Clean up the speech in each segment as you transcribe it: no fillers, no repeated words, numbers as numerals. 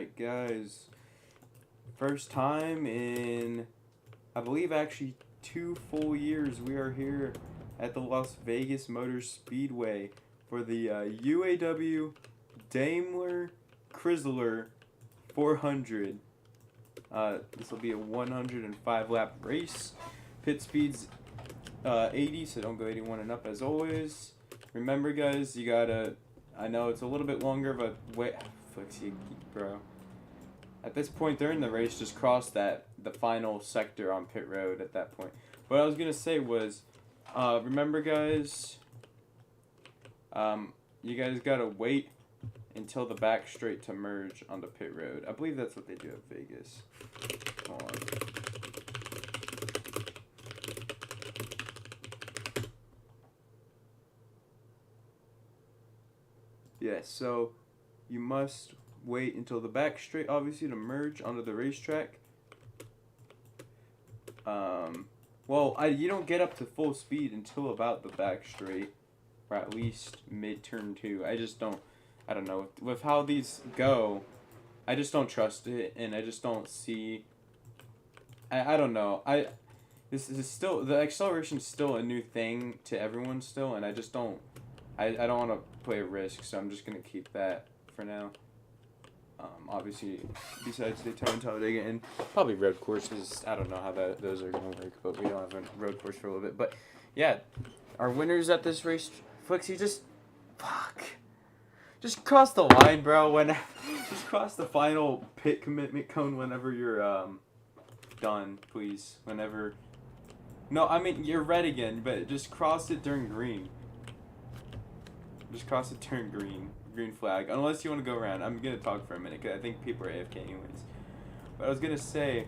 Alright guys, first time in, I believe actually 2 full years, we are here at the Las Vegas Motor Speedway for the UAW-DaimlerChrysler 400. This will be a 105 lap race. Pit speed's 80, so don't go 81 and up as always. Remember guys, you gotta, I know it's a little bit longer, but wait, Flexi, bro. At this point during the race, just cross the final sector on pit road at that point. What I was gonna say was, remember guys, you guys gotta wait until the back straight to merge on the pit road. I believe that's what they do at Vegas. Hold on. Yeah, so you must wait until the back straight, obviously, to merge onto the racetrack. Well, you don't get up to full speed until about the back straight, or at least mid turn 2. I don't know. With how these go, I just don't trust it, and I just don't see. I don't know. This is still, the acceleration is still a new thing to everyone still, and I just don't. I don't want to play a risk, so I'm just gonna keep that for now. Obviously, besides Daytona and Talladega, and probably road courses. I don't know how those are gonna work, but we don't have a road course for a little bit. But yeah, our winners at this race, Flexi, just cross the line, bro. Just cross the final pit commitment cone whenever you're done, please. Whenever. No, I mean you're red again, but just cross it during green. Just cross it during green flag, unless you want to go around. I'm gonna talk for a minute because I think people are AFK anyways. But I was gonna say,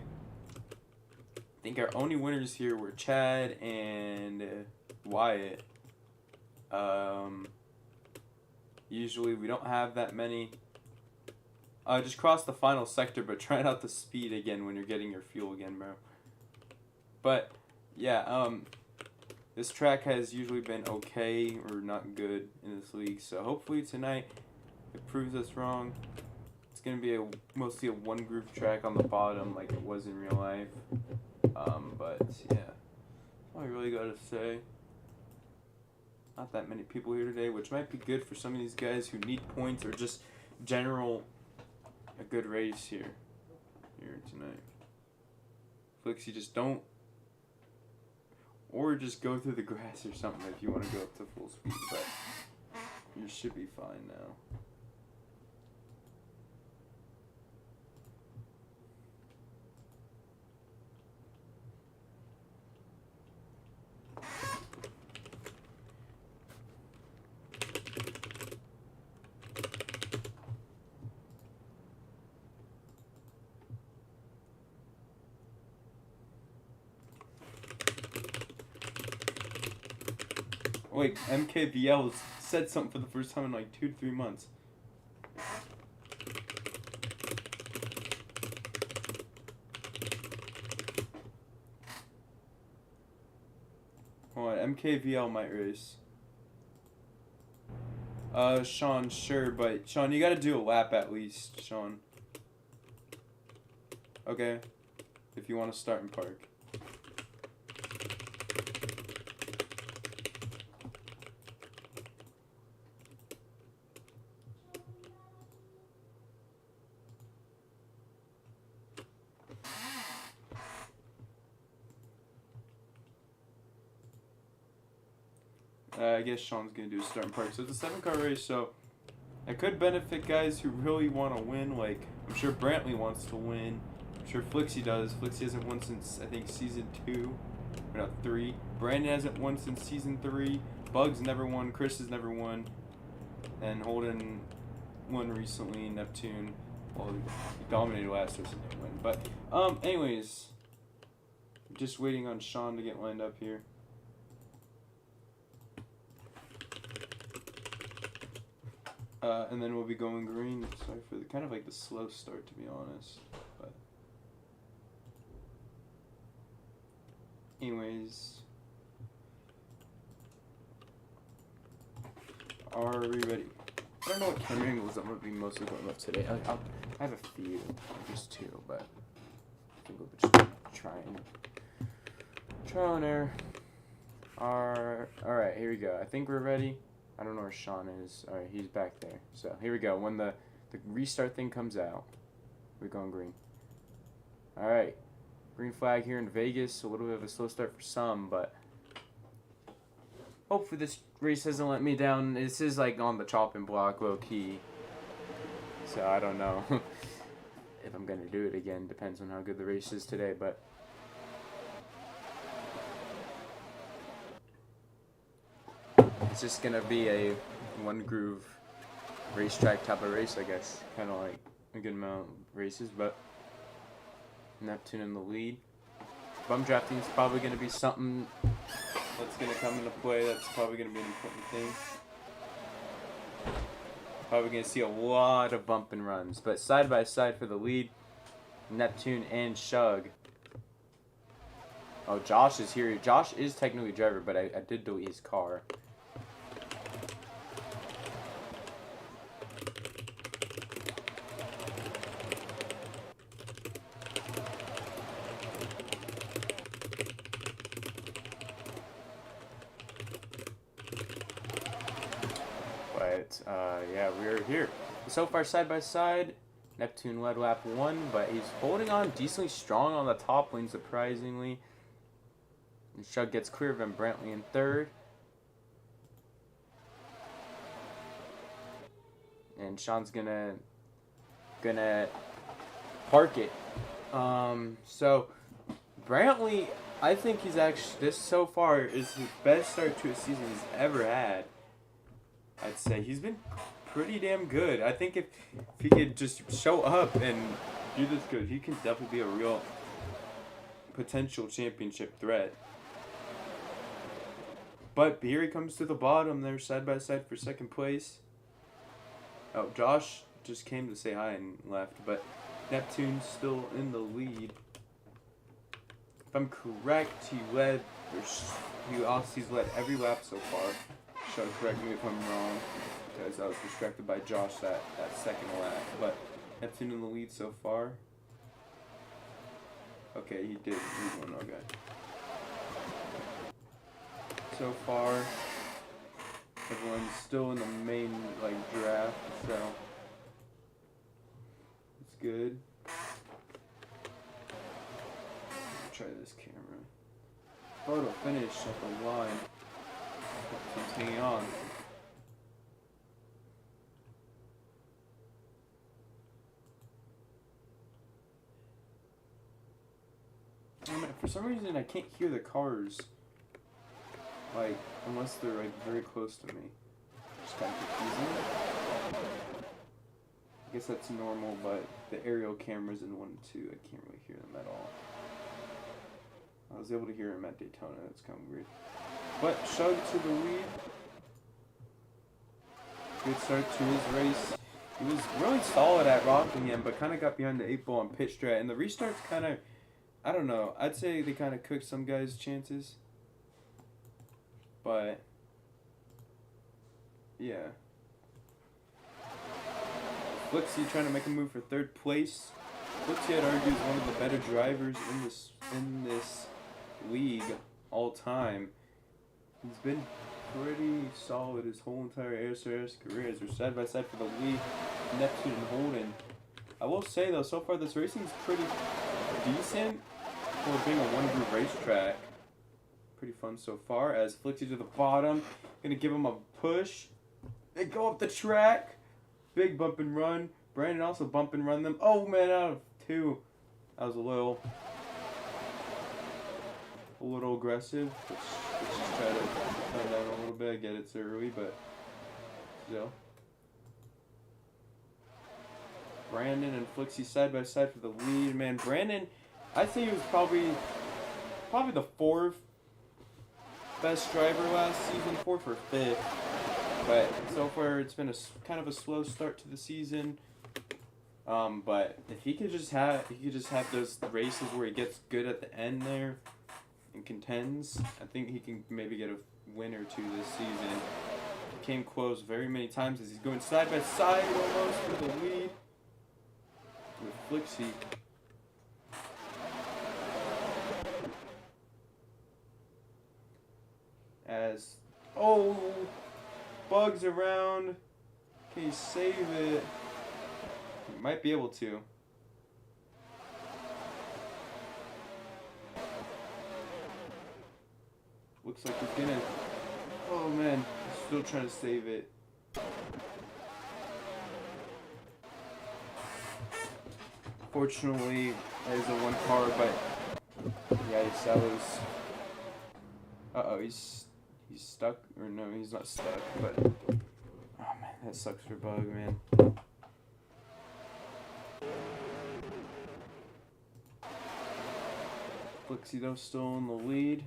I think our only winners here were Chad and Wyatt. Usually we don't have that many. Just cross the final sector, but try not to speed again when you're getting your fuel again, bro. But yeah, this track has usually been okay or not good in this league, so hopefully tonight it proves us wrong. It's going to be mostly a one groove track on the bottom like it was in real life. But yeah, that's all I really got to say. Not that many people here today, which might be good for some of these guys who need points or just a good race here tonight. Flixie, just don't. Or just go through the grass or something if you want to go up to full speed, but you should be fine now. Wait, MKVL said something for the first time in like 2 to 3 months. Hold on, MKVL might race. Sean, sure, but Sean, you gotta do a lap at least, Sean. Okay? If you want to start and park. I guess Sean's going to do a start and park. So it's a 7-car race, so it could benefit guys who really want to win. Like, I'm sure Brantley wants to win. I'm sure Flixie does. Flixie hasn't won since, I think, season 2. Or not 3. Brandon hasn't won since season 3. Bugs never won. Chris has never won. And Holden won recently. Neptune. Well, he dominated last race and didn't win. But, anyways. Just waiting on Sean to get lined up here. And then we'll be going green. Sorry for the kind of like the slow start, to be honest. But anyways, are we ready? I don't know what camera angles I'm gonna be mostly going up today. I have a few, just two, but I think we'll just try and error. Alright, here we go. I think we're ready. I don't know where Sean is. Alright, he's back there. So, here we go. When the restart thing comes out, we're going green. Alright. Green flag here in Vegas. A little bit of a slow start for some, but hopefully this race hasn't let me down. This is like on the chopping block, low key. So, I don't know if I'm going to do it again. Depends on how good the race is today, but it's just going to be a one groove racetrack type of race, I guess. Kind of like a good amount of races, but Neptune in the lead. Bum drafting is probably going to be something that's going to come into play. That's probably going to be an important thing. Probably going to see a lot of bump and runs. But side by side for the lead, Neptune and Shug. Oh, Josh is here. Josh is technically driver, but I did delete his car. Yeah, we're here. So far, side by side, Neptune led lap 1, but he's holding on decently strong on the top lane, surprisingly. And Shug gets clear of him, Brantley in third. And Sean's gonna park it. So Brantley, I think he's actually, this so far is his best start to a season he's ever had. I'd say he's been pretty damn good. I think if he could just show up and do this good, he can definitely be a real potential championship threat. But here he comes to the bottom. They're side by side for second place. Oh, Josh just came to say hi and left, but Neptune's still in the lead. If I'm correct, he's led every lap so far. Shug, correct me if I'm wrong, because I was distracted by Josh that second lap. But Neptune in the lead so far. Okay, he did. He's one, okay. So far, everyone's still in the main draft, so it's good. Let's try this camera. Photo finish at the line. He's hanging on. For some reason, I can't hear the cars, unless they're very close to me. Just kind of confusing. I guess that's normal, but the aerial cameras in 1 and 2, I can't really hear them at all. I was able to hear him at Daytona. That's kind of weird. But Shug to the lead. Good start to his race. He was really solid at Rockingham, but kind of got behind the 8 ball on pit strat. And the restarts kind of, I don't know. I'd say they kind of cooked some guys' chances. But, yeah. Flixie trying to make a move for third place. Flixie, I'd argue, is one of the better drivers in this league all time. He's been pretty solid his whole entire ASRS career as we're side by side for the lead. Neptune and Holden. I will say though, so far this racing is pretty decent for being a one-group racetrack. Pretty fun so far. As Flixie to the bottom, gonna give him a push. They go up the track. Big bump and run. Brandon also bump and run them. Oh man, out of 2. That was a little aggressive. Let's just try to turn down a little bit. I get it's early, but still. Brandon and Flixie side by side for the lead. Man, Brandon, I'd say he was probably the 4th best driver last season, 4th or 5th. But so far, it's been kind of a slow start to the season. But if he could just have those races where he gets good at the end there and contends, I think he can maybe get a win or 2 this season. He came close very many times as he's going side by side almost for the lead. Flixie. As, oh, Bug's around. Can he save it? He might be able to. Looks like he's gonna, oh man, he's still trying to save it. Fortunately, there's a one car, but yeah, that was, uh-oh, he's stuck, or no, he's not stuck, but, oh man, that sucks for Bug, man. Flixie though still in the lead.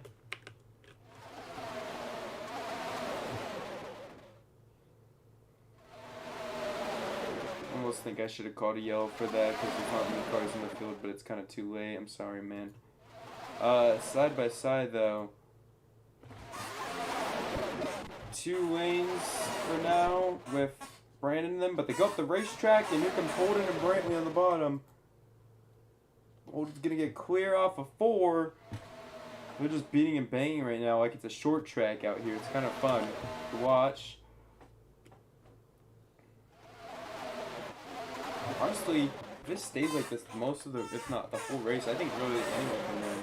I almost think I should have called a yellow for that because there's not many cars in the field, but it's kind of too late. I'm sorry, man. Side by side though. 2 lanes for now with Brandon in them, but they go up the racetrack and here comes Holden and Brantley on the bottom. Holden's gonna get clear off of 4. They're just beating and banging right now like it's a short track out here. It's kind of fun to watch. Honestly, if this stays like this most of the, if not the whole race, I think really anyone can win.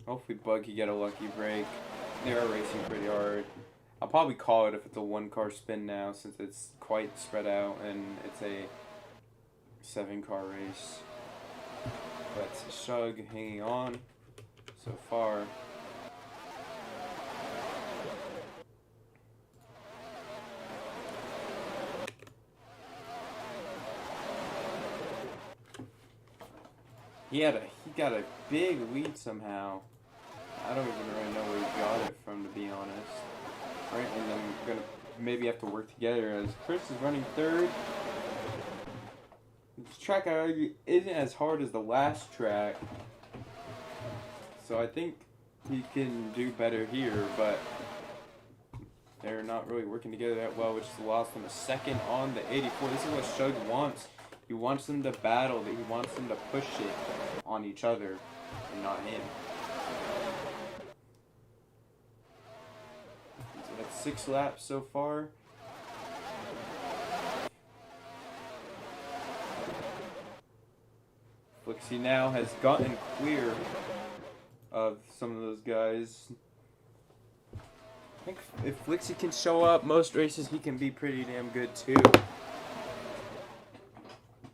Hopefully Bug can get a lucky break. They are racing pretty hard. I'll probably call it if it's a 1-car spin now since it's quite spread out and it's a 7-car race. But Shug hanging on so far. He got a big lead somehow. I don't even really know where he got it from, to be honest. Right, and then we're gonna maybe have to work together as Chris is running 3rd. This track, I argue, isn't as hard as the last track. So I think he can do better here, but they're not really working together that well, which is lost on the 2nd on the 84. This is what Shug wants. He wants them to battle, he wants them to push it on each other and not him. So that's 6 laps so far. Flixie now has gotten clear of some of those guys. I think if Flixie can show up most races, he can be pretty damn good too.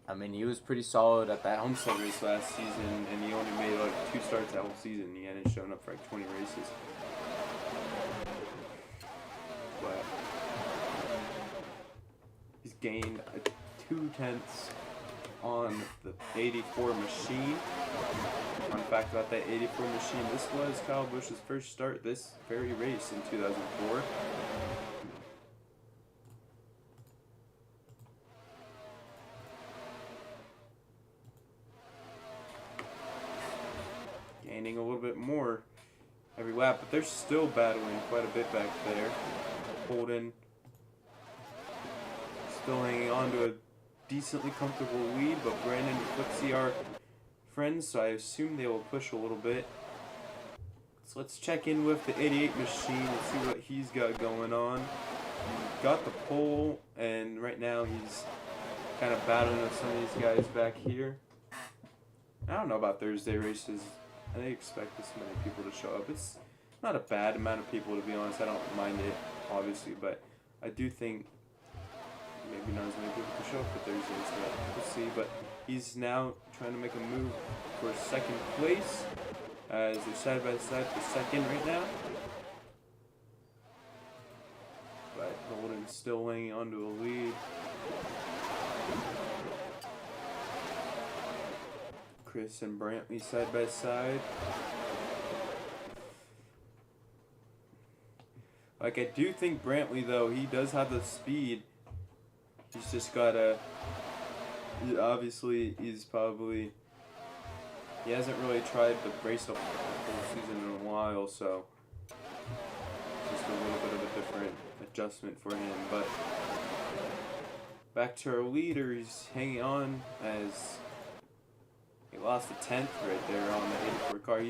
I mean, he was pretty solid at that Homestead race last season, and he only made like 2 starts that whole season. He hadn't shown up for like 20 races. But he's gained 2/10 on the 84 machine. Fun fact about that 84 machine, this was Kyle Busch's first start this very race in 2004. Gaining a little bit more every lap, but they're still battling quite a bit back there. Holden still hanging on to a decently comfortable lead, but Brandon and Flixie are friends, so I assume they will push a little bit. So let's check in with the 88 machine and see what he's got going on. He got the pole, and right now he's kind of battling with some of these guys back here. I don't know about Thursday races. I didn't expect this many people to show up. It's not a bad amount of people, to be honest. I don't mind it, obviously, but I do think maybe not as many people can show up for Thursday, so we'll see. But he's now trying to make a move for 2nd place as they're side by side for 2nd right now. But Holden's still hanging on to a lead. Chris and Brantley side by side. Like, I do think Brantley, though, he does have the speed. He's just gotta, obviously, he's probably He hasn't really tried the race up the whole season in a while, so just a little bit of a different adjustment for him. But back to our leader, he's hanging on as he lost a 10th right there on the 84 car.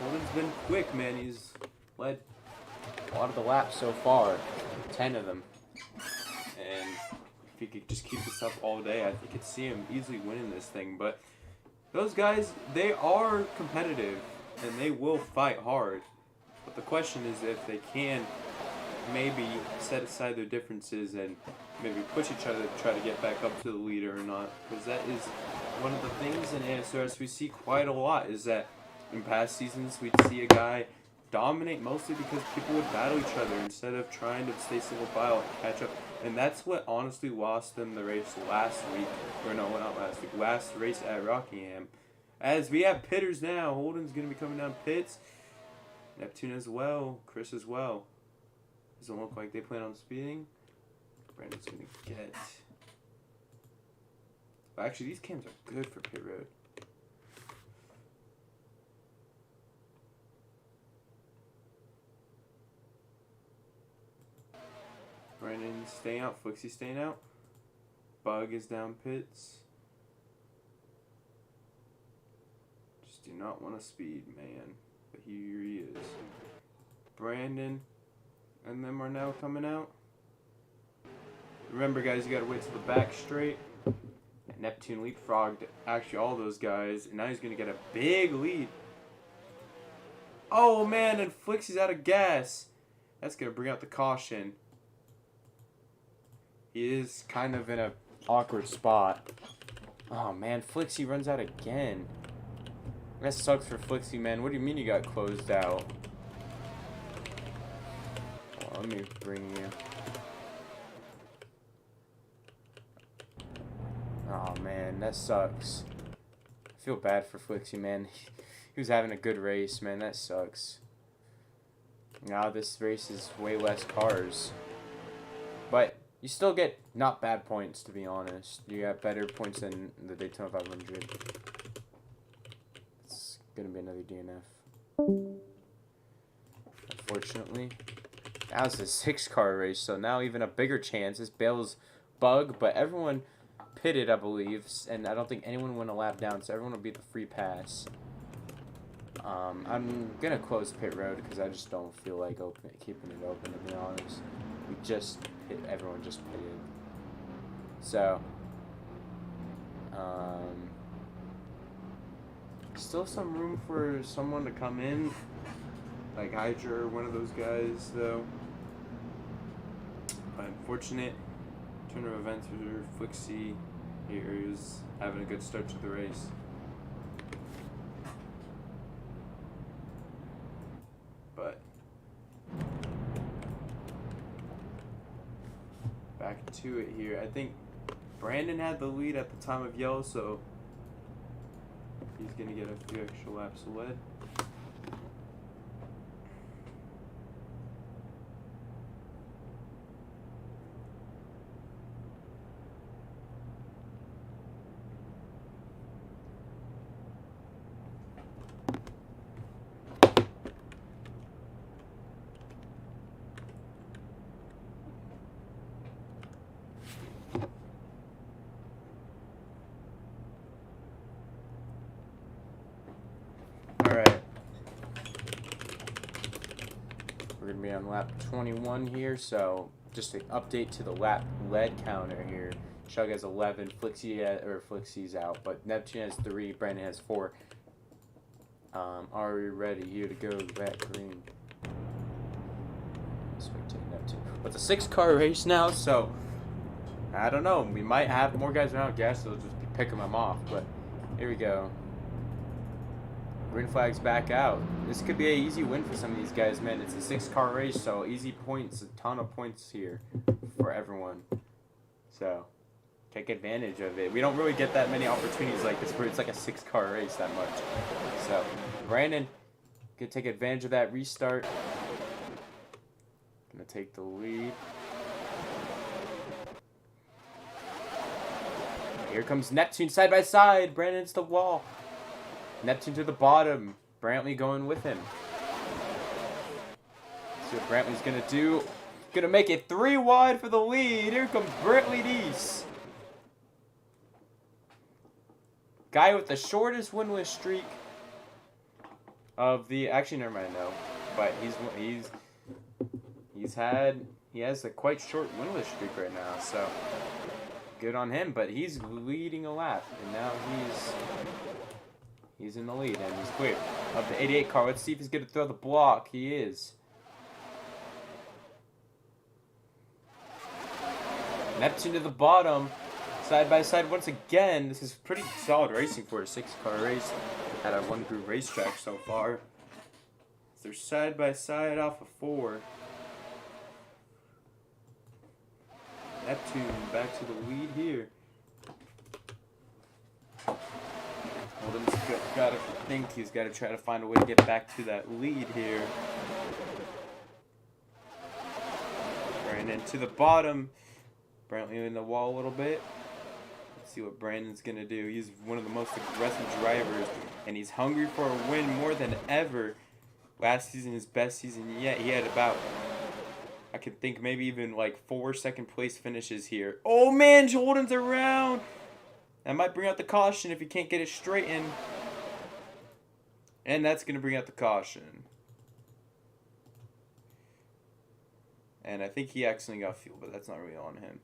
Holden's been quick, man. He's led a lot of the laps so far, 10 of them. And if he could just keep this up all day, I could see him easily winning this thing. But those guys, they are competitive and they will fight hard. But the question is if they can maybe set aside their differences and maybe push each other to try to get back up to the leader or not. Because that is one of the things in ASRS we see quite a lot, is that in past seasons we'd see a guy dominate mostly because people would battle each other instead of trying to stay single file and catch up. And that's what honestly lost them the race last week. Or no, not last week. Last race at Rockingham. As we have pitters now. Holden's going to be coming down pits. Neptune as well. Chris as well. Doesn't look like they plan on speeding. Brandon's going to get... Well, actually, these cams are good for pit road. Brandon staying out. Flixie staying out. Bug is down pits. Just do not want to speed, man. But here he is. Brandon and them are now coming out. Remember, guys, you got to wait till the back straight. And Neptune leapfrogged actually all those guys. And now he's going to get a big lead. Oh, man, and Flixie's out of gas. That's going to bring out the caution. He is kind of in a awkward spot. Oh, man, Flixie runs out again. That sucks for Flixie, man. What do you mean you got closed out? Well, let me bring you. Oh, man, that sucks. I feel bad for Flixie, man. He was having a good race, man. That sucks. Now this race is way less cars. But you still get not bad points, to be honest. You got better points than the Daytona 500. It's going to be another DNF. Unfortunately. Now it's a 6-car race, so now even a bigger chance. This Bale's Bug, but everyone pitted, I believe, and I don't think anyone went a lap down, so everyone will be the free pass. I'm going to close pit road because I just don't feel like keeping it open, to be honest. Everyone just pitted. So, still some room for someone to come in, like Hydra or one of those guys, though. Unfortunate turn of events for Flixie. Here is having a good start to the race. But back to it here. I think Brandon had the lead at the time of yellow, so he's going to get a few extra laps of lead. Alright. We're going to be on lap 21 here, so just an update to the lap lead counter here. Shug has 11, Flixie's out, but Neptune has 3, Brandon has 4. Are we ready here to go back green? Spectate Neptune. But it's a 6-car race now, so I don't know. We might have more guys around gas, so they'll just be picking them off, but here we go. Green flag's back out. This could be an easy win for some of these guys, man. It's a 6-car race, so easy points, a ton of points here for everyone. So, take advantage of it. We don't really get that many opportunities like this where it's like a 6-car race that much. So, Brandon can take advantage of that restart. Gonna take the lead. Here comes Neptune side by side. Brandon's the wall. Neptune to the bottom. Brantley going with him. See what Brantley's going to do. Going to make it 3 wide for the lead. Here comes Brantley Deese. Guy with the shortest winless streak of the... Actually, never mind, no. But he has a quite short winless streak right now, so good on him. But he's leading a lap, and now he's in the lead, and he's clear of the 88 car. Let's see if he's going to throw the block. He is. Neptune to the bottom, side by side once again. This is pretty solid racing for a 6-car race at a 1-group racetrack so far. They're side by side off of 4. Neptune back to the lead here. Holden's got to think he's got to try to find a way to get back to that lead here. Brandon to the bottom. Brantley in the wall a little bit. Let's see what Brandon's going to do. He's one of the most aggressive drivers, and he's hungry for a win more than ever. Last season, his best season yet. He had about, I could think maybe even like 4 second-place finishes here. Oh, man, Holden's around. That might bring out the caution if he can't get it straightened. And that's going to bring out the caution. And I think he accidentally got fuel, but that's not really on him.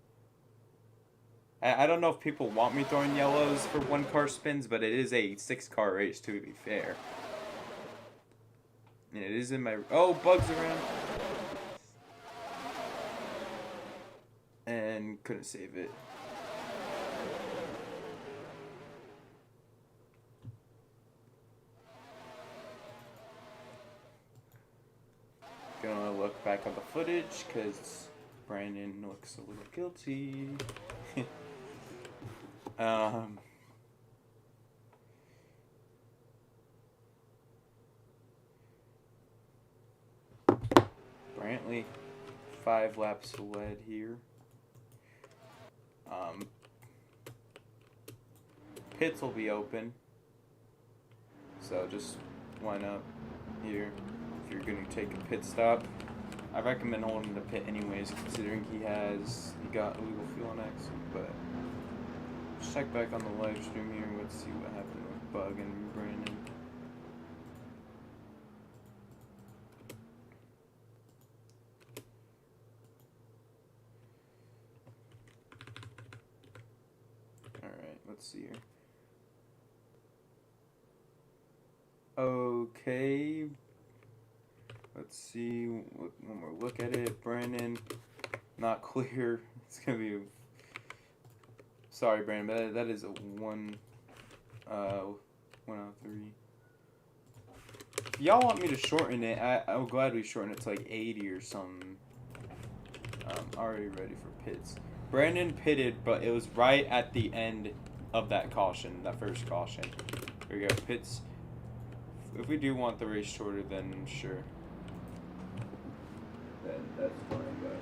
I don't know if people want me throwing yellows for 1-car spins, but it is a 6-car race, to be fair. And it is in my... Oh, Bug's around. And couldn't save it. Gonna look back on the footage, because Brandon looks a little guilty. Brantley, 5 laps led here. Pits will be open, so just line up here if you're going to take a pit stop. I recommend holding the pit anyways, considering he got illegal fuel on accident. But let's check back on the live stream here. Let's see what happened with Bug and Brandon. Alright, let's see here. Okay. Let's see, one more look at it. Brandon, not clear. It's going to be... Sorry, Brandon, but that is a 1 out of 3. If y'all want me to shorten it, I'll gladly shorten it to like 80 or something. I'm already ready for pits. Brandon pitted, but it was right at the end of that caution, that first caution. Here we go, pits. If we do want the race shorter, then sure. Then that's fine, but...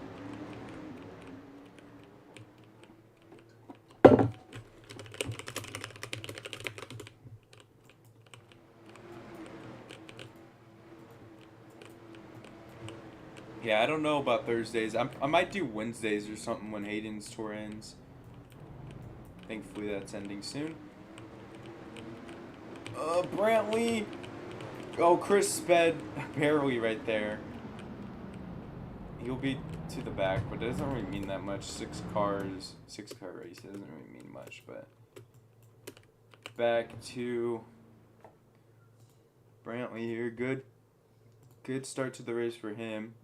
Yeah, I don't know about Thursdays. I might do Wednesdays or something when Hayden's tour ends. Thankfully, that's ending soon. Brantley. Oh, Chris sped barely right there. He'll be to the back, but it doesn't really mean that much. 6-car race, it doesn't really mean much, but back to Brantley here. Good start to the race for him.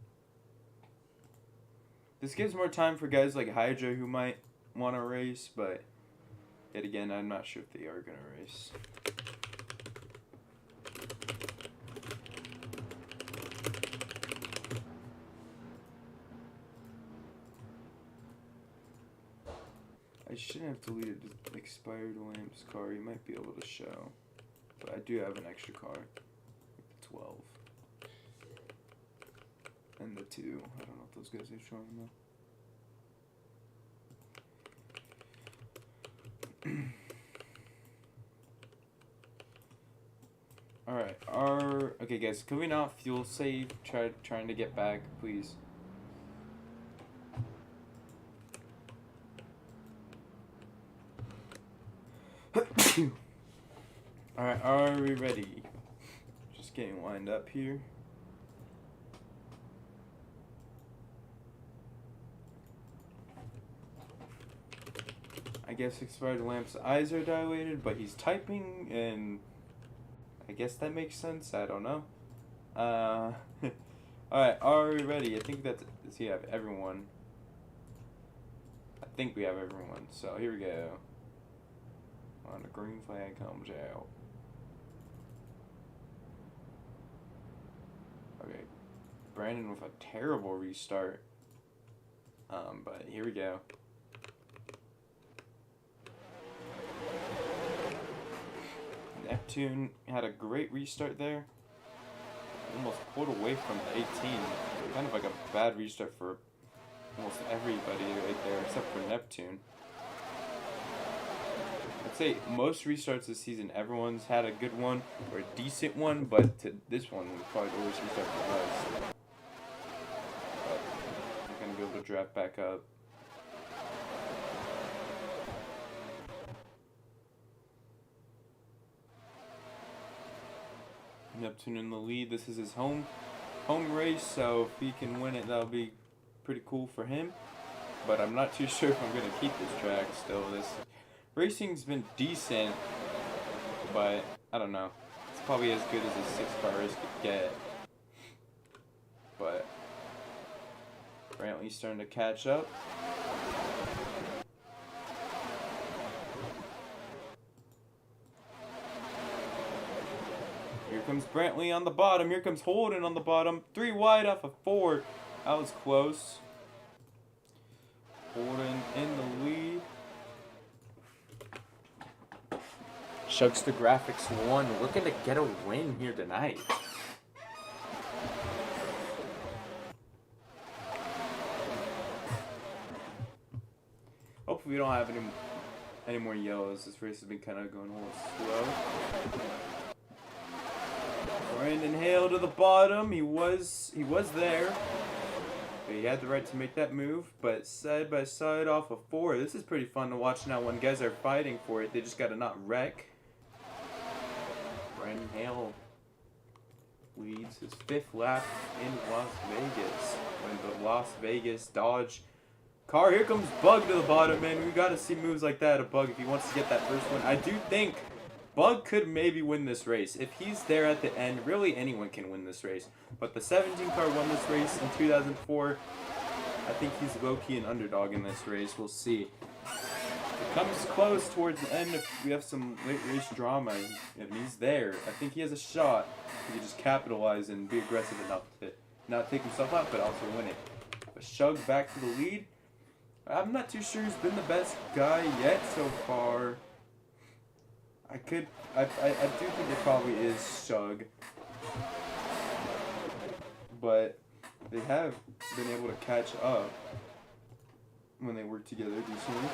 This gives more time for guys like Hydra who might want to race, but yet again, I'm not sure if they are going to race. I shouldn't have deleted the expired Williams car. You might be able to show. But I do have an extra car. Like the 12. And the 2. I don't know if those guys are showing though. Alright, okay guys, can we not fuel save? Trying to get back, please. Alright, are we ready? Just getting lined up here. I guess expired lamp's eyes are dilated, but he's typing, and I guess that makes sense. I don't know. Alright, are we ready? I think does he have everyone? I think we have everyone, so here we go. When the green flag comes out. Okay, Brandon with a terrible restart. But here we go. Neptune had a great restart there. Almost pulled away from the 18. Kind of like a bad restart for almost everybody right there, except for Neptune. I'd say most restarts this season, everyone's had a good one or a decent one, but this one was probably the worst restart for us. But we're gonna be able to draft back up. Neptune in the lead. This is his home race, so if he can win it, that'll be pretty cool for him. But I'm not too sure if I'm gonna keep this track still. This racing's been decent, but I don't know. It's probably as good as a 6-car race could get. But Brantley's starting to catch up. Here comes Brantley on the bottom. Here comes Holden on the bottom. 3 wide off of 4. That was close. Holden in the lead. Shugster Graphics 1 looking to get a win here tonight. Hopefully we don't have any more yellows. This race has been kind of going a little slow. Brandon Hale to the bottom. He was there. But he had the right to make that move. But side by side off of 4. This is pretty fun to watch now when guys are fighting for it. They just got to not wreck. Brandon Hale leads his 5th lap in Las Vegas. When the Las Vegas Dodge car. Here comes Bug to the bottom, man. We got to see moves like that of Bug if he wants to get that first one. I do think Bug could maybe win this race. If he's there at the end, really anyone can win this race. But the 17 car won this race in 2004. I think he's low-key an underdog in this race. We'll see. It comes close towards the end if we have some late race drama. If he's there, I think he has a shot. He can just capitalize and be aggressive enough to not take himself out, but also win it. But Shug back to the lead. I'm not too sure who's been the best guy yet so far. I do think it probably is Shug. But they have been able to catch up when they work together decently.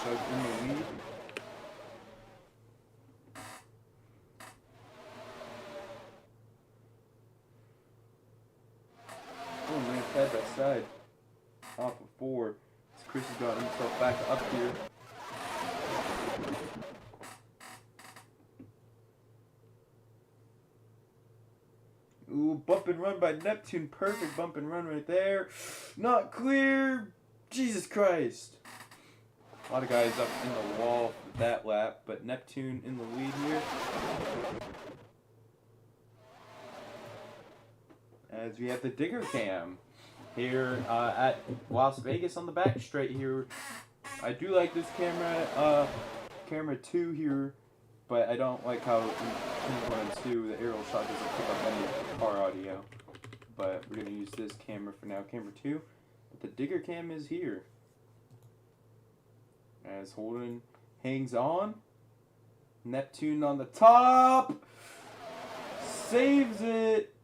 Shug in the lead. Oh man, side by side. Off of 4. Chris has got himself back up here. Ooh, bump and run by Neptune. Perfect bump and run right there. Not clear. Jesus Christ. A lot of guys up in the wall for that lap, but Neptune in the lead here. As we have the digger cam here at Las Vegas on the back straight here. I do like this camera, camera 2 here, but I don't like how in 1 and 2 the aerial shot doesn't pick up any car audio. But we're going to use this camera for now, camera 2. But the digger cam is here. As Holden hangs on. Neptune on the top. Saves it.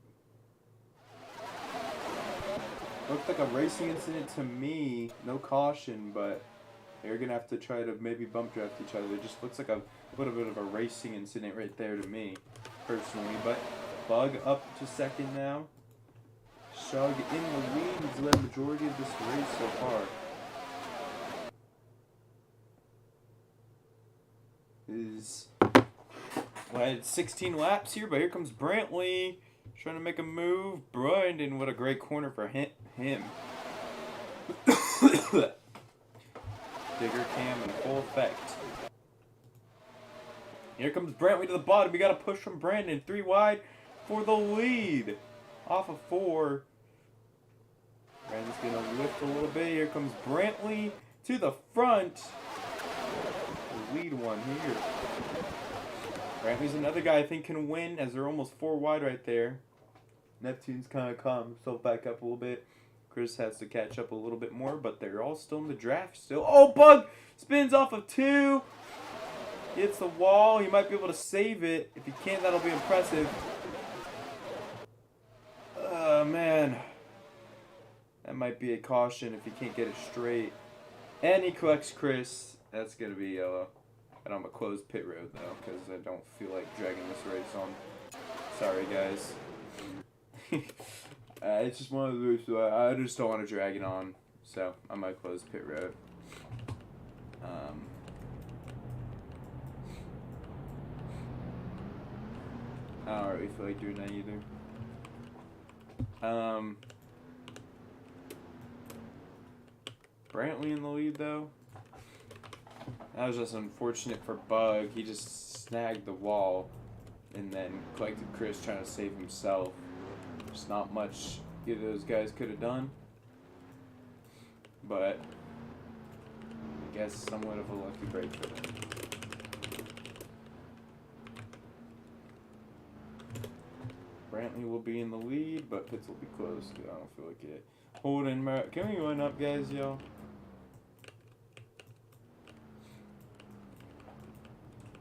Looked like a racing incident to me. No caution, but They're going to have to try to maybe bump draft each other. It just looks like a little bit of a racing incident right there to me, personally. But Bug up to second now. Shug in the lead. He's led the majority of this race so far. Well, I had 16 laps here, but here comes Brantley trying to make a move. Brandon, what a great corner for him. Digger cam in full effect. Here comes Brantley to the bottom. We got a push from Brandon. 3 wide for the lead. Off of 4. Brandon's going to lift a little bit. Here comes Brantley to the front. The lead one here. Brantley's another guy I think can win as they're almost 4 wide right there. Neptune's kind of calmed himself back up a little bit. Chris has to catch up a little bit more, but they're all still in the draft still. Oh, Bug spins off of 2. Hits the wall. He might be able to save it. If he can't, that'll be impressive. Man. That might be a caution if he can't get it straight. And he collects Chris. That's going to be a closed pit road, though, because I don't feel like dragging this race on. Sorry, guys. It's just one of those, I just don't want to drag it on, so I might close pit road. I don't really feel like doing that either. Brantley in the lead, though. That was just unfortunate for Bug. He just snagged the wall and then collected Chris trying to save himself. There's not much either of those guys could have done. But I guess somewhat of a lucky break for them. Brantley will be in the lead, but pits will be closed. I don't feel like it. Holden, can we run up, guys, yo?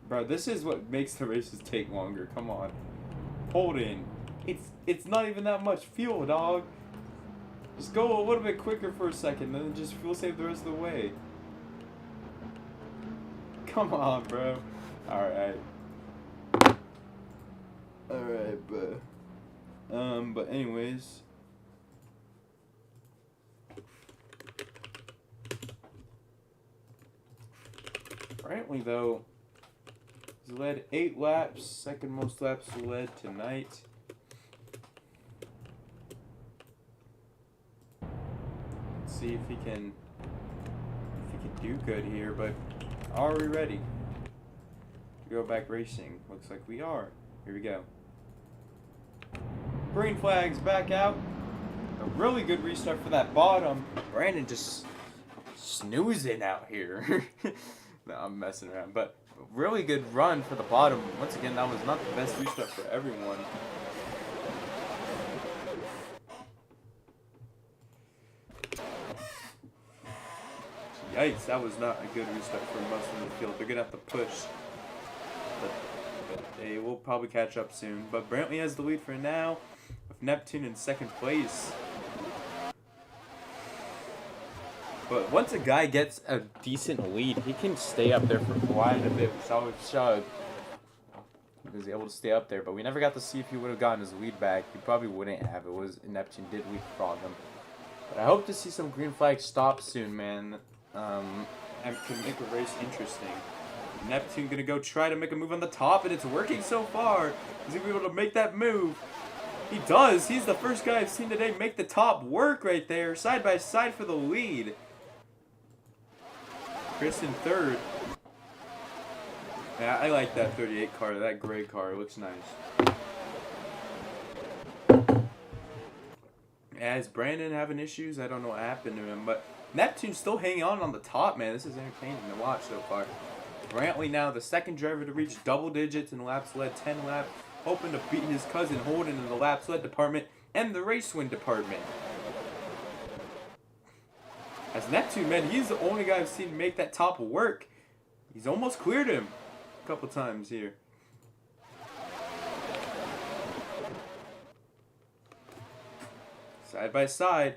Bro, this is what makes the races take longer. Come on. Holden. It's not even that much fuel, dog. Just go a little bit quicker for a second, then just fuel save the rest of the way. Come on, bro. Alright. Alright, but anyways. Brantley, though, he's led 8 laps, second most laps led tonight. Let's see if he can do good here, but are we ready to go back racing? Looks like we are. Here we go. Green flags back out. A really good restart for that bottom. Brandon just snoozing out here. No, I'm messing around, but really good run for the bottom. Once again, that was not the best restart for everyone. Yikes, that was not a good restart for most of the field. They're going to have to push. But they will probably catch up soon. But Brantley has the lead for now, with Neptune in second place. But once a guy gets a decent lead, he can stay up there for quite a bit. We saw with Shug. He was able to stay up there, but we never got to see if he would have gotten his lead back. He probably wouldn't have. It was Neptune did leapfrog him. But I hope to see some green flags stop soon, man. And can make a race interesting. Neptune gonna go try to make a move on the top, and it's working so far. Is he able to make that move? He does. He's the first guy I've seen today make the top work right there, side by side for the lead. Chris in third. Yeah, I like that 38 car, that gray car. It looks nice. As Brandon having issues, I don't know what happened to him, but Neptune's still hanging on the top, man. This is entertaining to watch so far. Brantley now the second driver to reach double digits in laps led, 10 laps, hoping to beat his cousin Holden in the laps led department and the race win department. As Neptune, man, he's the only guy I've seen make that top work. He's almost cleared him a couple times here. Side by side.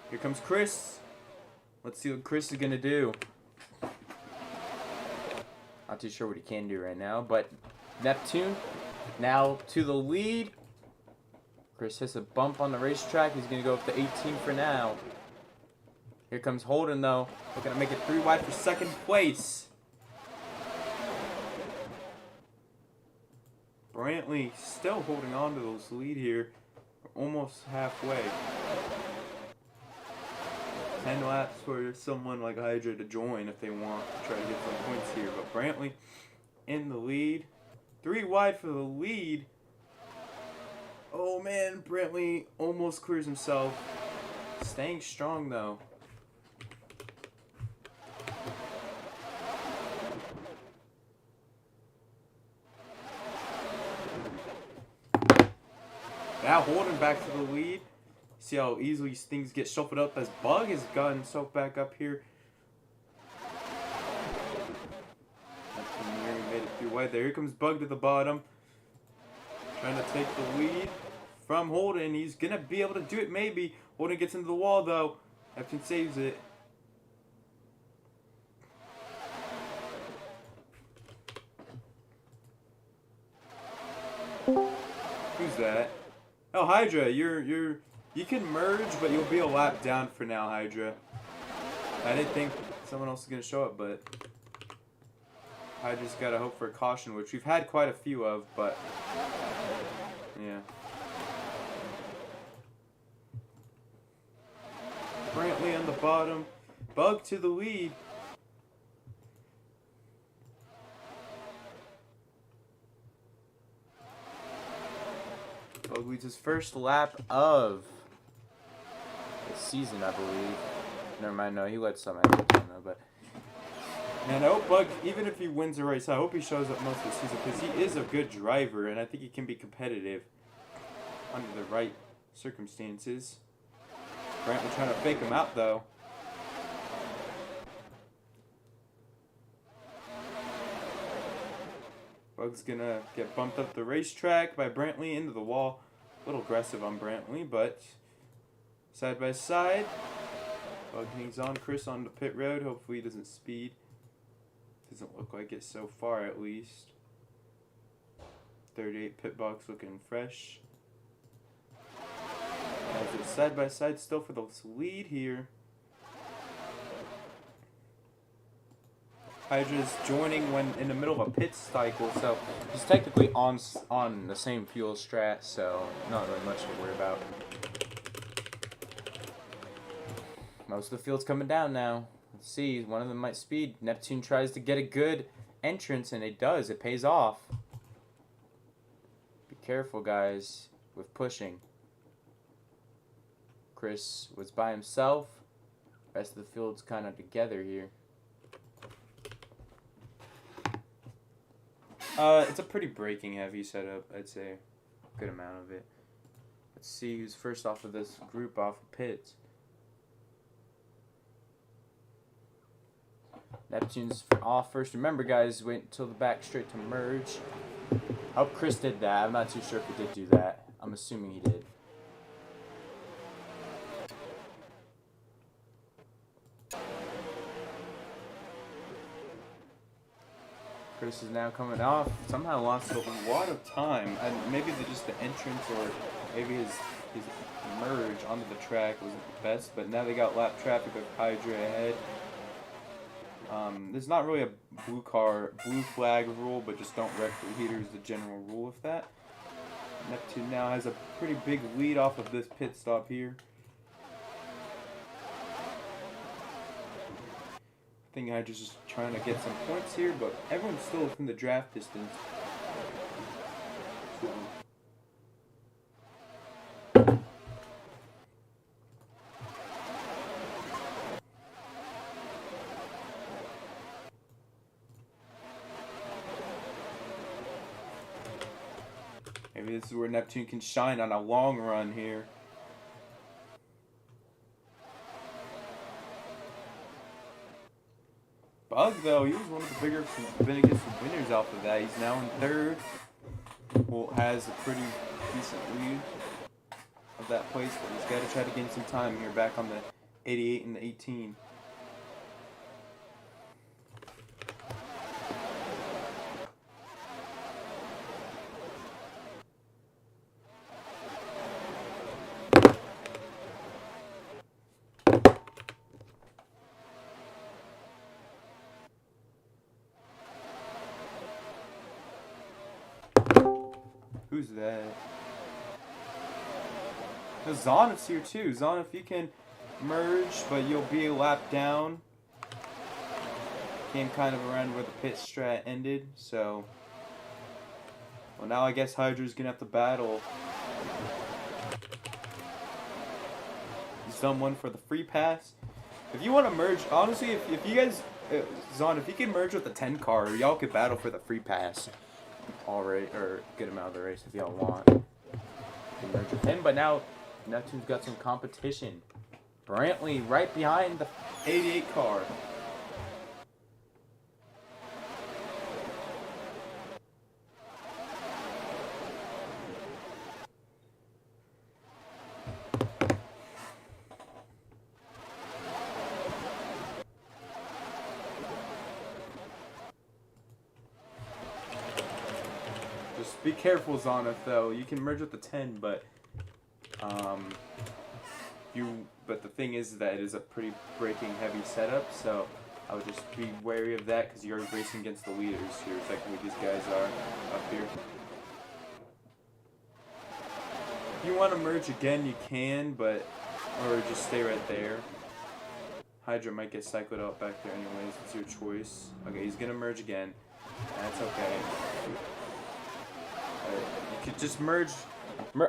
Here comes Chris. Let's see what Chris is going to do. Not too sure what he can do right now, but Neptune now to the lead. Chris hits a bump on the racetrack. He's going to go up to 18 for now. Here comes Holden, though. Looking to make it 3 wide for second place. Brantley still holding on to this lead here. We're almost halfway. 10 laps for someone like Hydra to join if they want to try to get some points here. But Brantley in the lead. 3 wide for the lead. Oh man, Brantley almost clears himself. Staying strong though. Now Holden back to the lead. See how easily things get shuffled up as Bug has gotten himself back up here. Made it through wide there. Here comes Bug to the bottom. Trying to take the lead from Holden. He's going to be able to do it maybe. Holden gets into the wall though. Neptune saves it. Who's that? Oh, Hydra, you can merge, but you'll be a lap down for now, Hydra. I didn't think someone else was gonna show up, but Hydra's gotta hope for a caution, which we've had quite a few of, but yeah. Brantley on the bottom, Bug to the lead. Bug leads his first lap of the season, I believe. Never mind, no, he led some, I don't know, but man, I hope Bug, even if he wins a race, I hope he shows up most of the season because he is a good driver and I think he can be competitive under the right circumstances. Brantley trying to fake him out though. Bug's gonna get bumped up the racetrack by Brantley into the wall. A little aggressive on Brantley, but side by side. Bug hangs on. Chris on the pit road. Hopefully he doesn't speed. Doesn't look like it so far at least. 38 pit box looking fresh. As it's side by side still for the lead here. Hydra's joining when in the middle of a pit cycle, so he's technically on the same fuel strat, so not really much to worry about. Most of the field's coming down now. Let's see, one of them might speed. Neptune tries to get a good entrance, and it does. It pays off. Be careful, guys, with pushing. Chris was by himself. Rest of the field's kind of together here. It's a pretty braking heavy setup, I'd say. Good amount of it. Let's see who's first off of this group off of pits. Neptune's off first. Remember, guys, wait until the back straight to merge. I hope Chris did that. I'm not too sure if he did do that. I'm assuming he did. Chris is now coming off. Somehow lost a lot of time. And maybe just the entrance or maybe his merge onto the track wasn't the best. But now they got lap traffic with Hydra ahead. There's not really a blue flag rule, but just don't wreck the heater is the general rule of that. Neptune now has a pretty big lead off of this pit stop here. I think Hydra's just trying to get some points here, but everyone's still within the draft distance. Maybe this is where Neptune can shine on a long run here. Bug, though, he was one of the biggest winners off of that. He's now in third. Well, has a pretty decent lead of that place, but he's got to try to gain some time here back on the 88 and the 18. Who's that? The Zonif's here too. Zonif, you can merge, but you'll be a lap down. Came kind of around where the pit strat ended, so... Well, now I guess Hydra's gonna have to battle someone for the free pass. If you want to merge, honestly, if you guys... Zon, if you can merge with the 10 car, y'all could battle for the free pass. Already, or get him out of the race if y'all want. You can merge with him, but now Neptune's got some competition. Brantley right behind the 88 car. Just be careful, Zonif, though. You can merge with the 10, but the thing is that it is a pretty braking heavy setup, so I would just be wary of that because you're racing against the leaders here, technically these guys are up here. If you want to merge again, you can, but or just stay right there. Hydra might get cycled out back there anyways. It's your choice. Okay, he's gonna merge again. That's okay. You could just merge.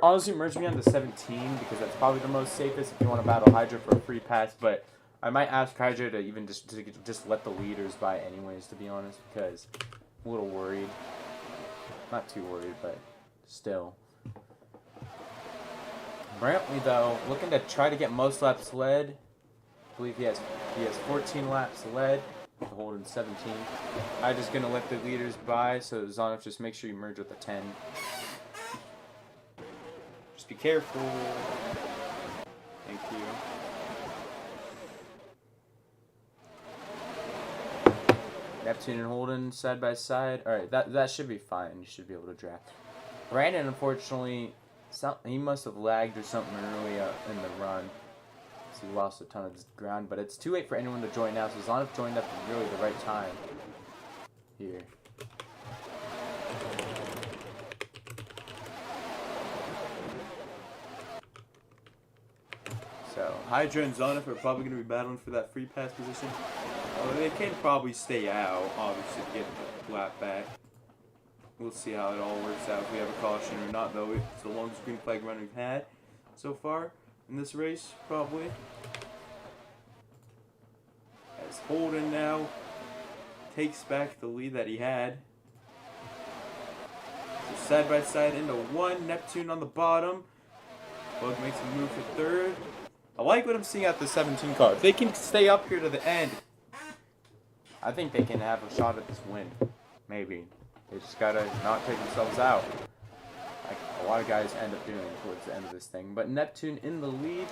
Honestly, merge me on the 17 because that's probably the most safest if you want to battle Hydra for a free pass. But I might ask Hydra to even just let the leaders by anyways, to be honest, because I'm a little worried. Not too worried, but still. Brantley though, looking to try to get most laps led. I believe he has 14 laps led. Holding 17. I'm just gonna let the leaders by, so Zonif, just make sure you merge with the 10. Just be careful. Thank you. Neptune and Holden side by side. All right, that should be fine. You should be able to draft. Brandon, unfortunately, he must have lagged or something early in the run. He lost a ton of ground, but it's too late for anyone to join now, so Zonif joined up at really the right time here. So Hydra and Zonif are probably going to be battling for that free pass position. They can probably stay out, obviously, to get the lap back. We'll see how it all works out, if we have a caution or not, though. It's the longest green flag run we've had so far in this race, probably. As Holden now takes back the lead that he had. So side by side into one, Neptune on the bottom. Bug makes a move for third. I like what I'm seeing at the 17 car. If they can stay up here to the end, I think they can have a shot at this win. Maybe. They just gotta not take themselves out, like a lot of guys end up doing towards the end of this thing. But Neptune in the lead.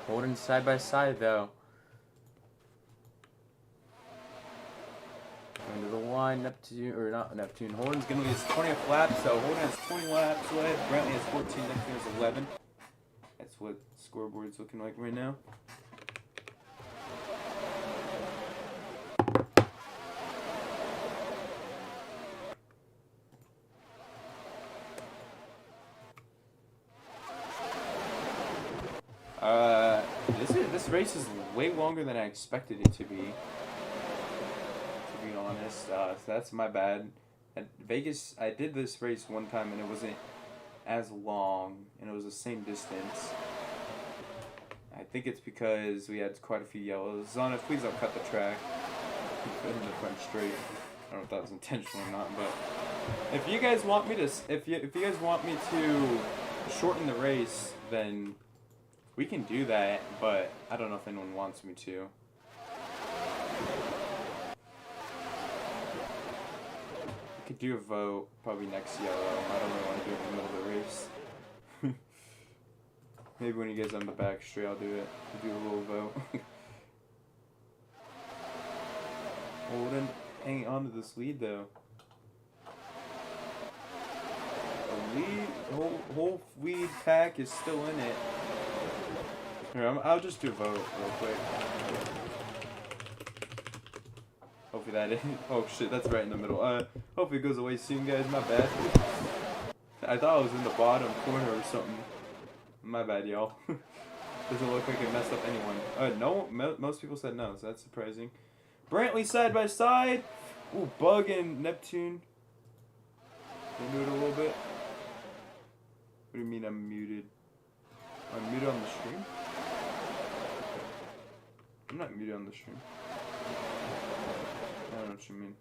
Holden side by side though. Into the line, Neptune, or not Neptune. Holden's gonna get his 20th lap, so Holden has 20 laps led. Brantley has 14, Neptune has 11. That's what the scoreboard's looking like right now. This race is way longer than I expected it to be honest. So that's my bad. At Vegas, I did this race one time and it wasn't as long, and it was the same distance. I think it's because we had quite a few yellows. Zona, please don't cut the track. In the front straight. I don't know if that was intentional or not, but if you guys want me to, if you guys want me to shorten the race, then we can do that, but I don't know if anyone wants me to. We could do a vote, probably next yellow. I don't really want to do it in the middle of the race. Maybe when you guys on the back straight, I'll do it. We'll do a little vote. Holden hanging on to this lead, though. The lead, whole lead pack is still in it. Here, I'll just do a vote real quick. Hopefully that is. Oh shit, that's right in the middle. Hopefully it goes away soon, guys. My bad. I thought it was in the bottom corner or something. My bad, y'all. Doesn't look like it messed up anyone. No, most people said no, so that's surprising. Brantley side by side. Ooh, Bug and Neptune. Can I do it a little bit? What do you mean I'm muted? I'm muted on the stream? I'm not muted on the stream. I don't know what you mean.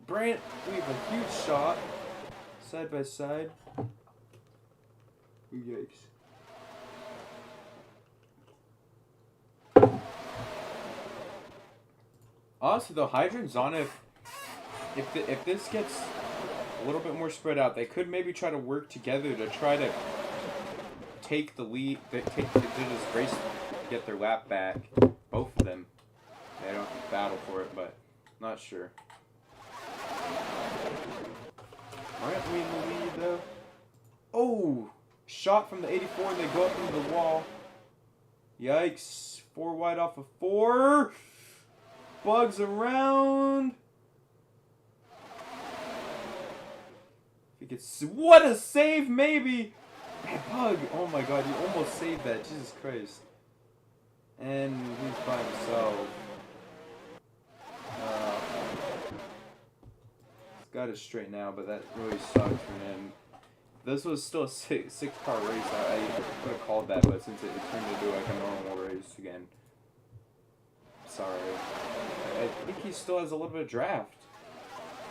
Brant, we have a huge shot. Side by side. Yikes. Honestly though, Hydra and Zana, if this gets a little bit more spread out, they could maybe try to work together to try to take the lead, do this race, get their lap back. Both of them. They don't have to battle for it, but not sure. Aren't we in the lead though? Oh! Shot from the 84 and they go up into the wall. Yikes. 4 wide off of 4. Bugs around. If he gets, what a save, maybe. Man, Bug. Oh my god, he almost saved that. Jesus Christ. And he's by himself. He's got it straight now, but that really sucks for him. This was still a six-car race. I could have called that, but since it turned into like a normal race again. Sorry. I think he still has a little bit of draft.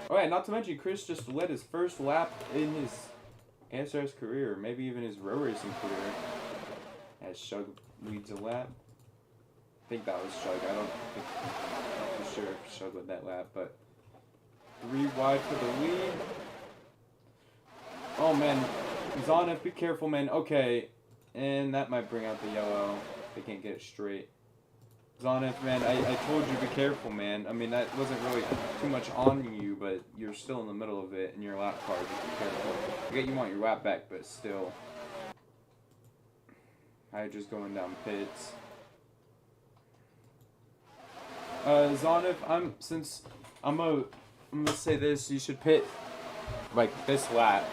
Alright, not to mention Chris just led his first lap in his ASRS career, maybe even his row racing career. As Shug leads a lap. I think that was Shug. I'm not for sure if Shug led that lap, but 3 wide for the lead. Oh man, Zana, be careful, man. Okay, and that might bring out the yellow. They can't get it straight. Zonif, man, I told you be careful, man. I mean, that wasn't really too much on you, but you're still in the middle of it, and your lap car, just be careful. I get you want your lap back, but still. Hydra's going down pits. Zonif, I'm gonna say this, you should pit, like, this lap,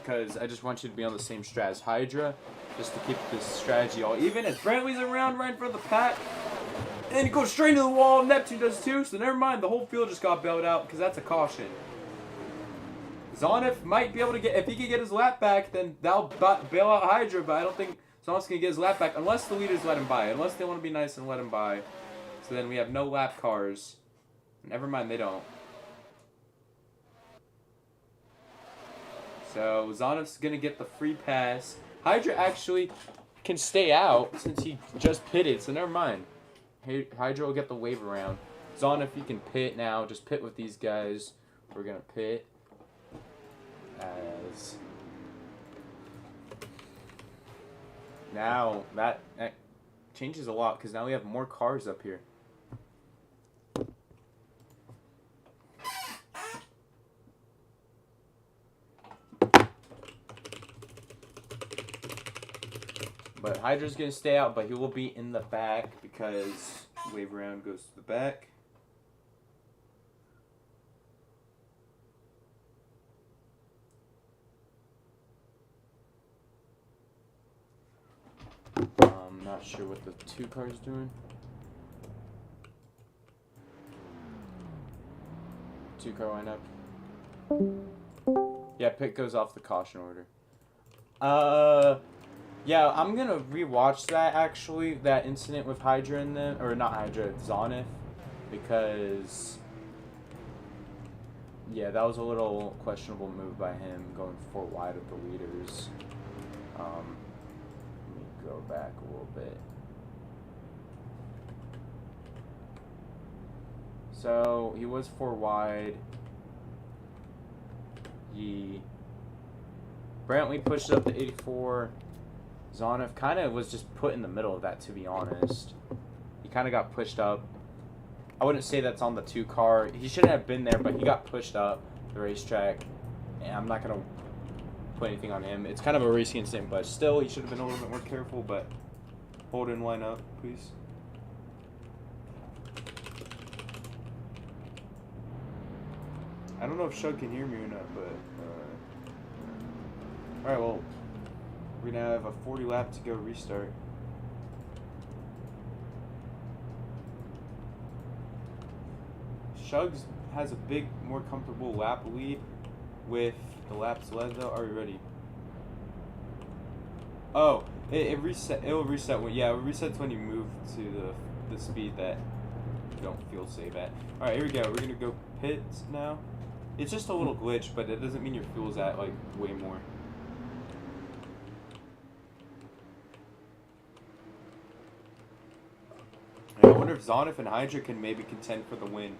because I just want you to be on the same strat as Hydra, just to keep this strategy all even. As Brantley's around right in front of the pack. And he goes straight into the wall. Neptune does too, so never mind. The whole field just got bailed out because that's a caution. Zonif might be able to get, if he can get his lap back, then that'll bail out Hydra, but I don't think Zonif's going to get his lap back unless the leaders let him by. Unless they want to be nice and let him by. So then we have no lap cars. Never mind, they don't. So Zonif's going to get the free pass. Hydra actually can stay out since he just pitted, so never mind. Hydra will get the wave around. Zana, if you can pit now, just pit with these guys. We're going to pit as... Now, that changes a lot, because now we have more cars up here. But Hydra's going to stay out, but he will be in the back because wave around goes to the back. I'm not sure what the 2 car's doing. 2 car lineup. Yeah, pit goes off the caution order. Yeah, I'm gonna rewatch that actually, that incident with Hydra in them, or not Hydra, Zonif, because yeah, that was a little questionable move by him going 4 wide of the leaders. Let me go back a little bit. So he was 4 wide. Brantley pushed up to 84. Zonif kind of was just put in the middle of that, to be honest. He kind of got pushed up. I wouldn't say that's on the 2 car. He shouldn't have been there, but he got pushed up the racetrack. And I'm not going to put anything on him. It's kind of a racing incident, but still, he should have been a little bit more careful. But hold in line up, please. I don't know if Shug can hear me or not, but all right. Well, we're gonna have a 40 lap to go restart. Shugs has a big, more comfortable lap lead with the laps led though. Are you ready? Oh, it reset. It will reset when, yeah, it resets when you move to the speed that you don't feel safe at. All right, here we go. We're gonna go pits now. It's just a little glitch, but it doesn't mean your fuel's at like way more. I wonder if Zonif and Hydra can maybe contend for the win.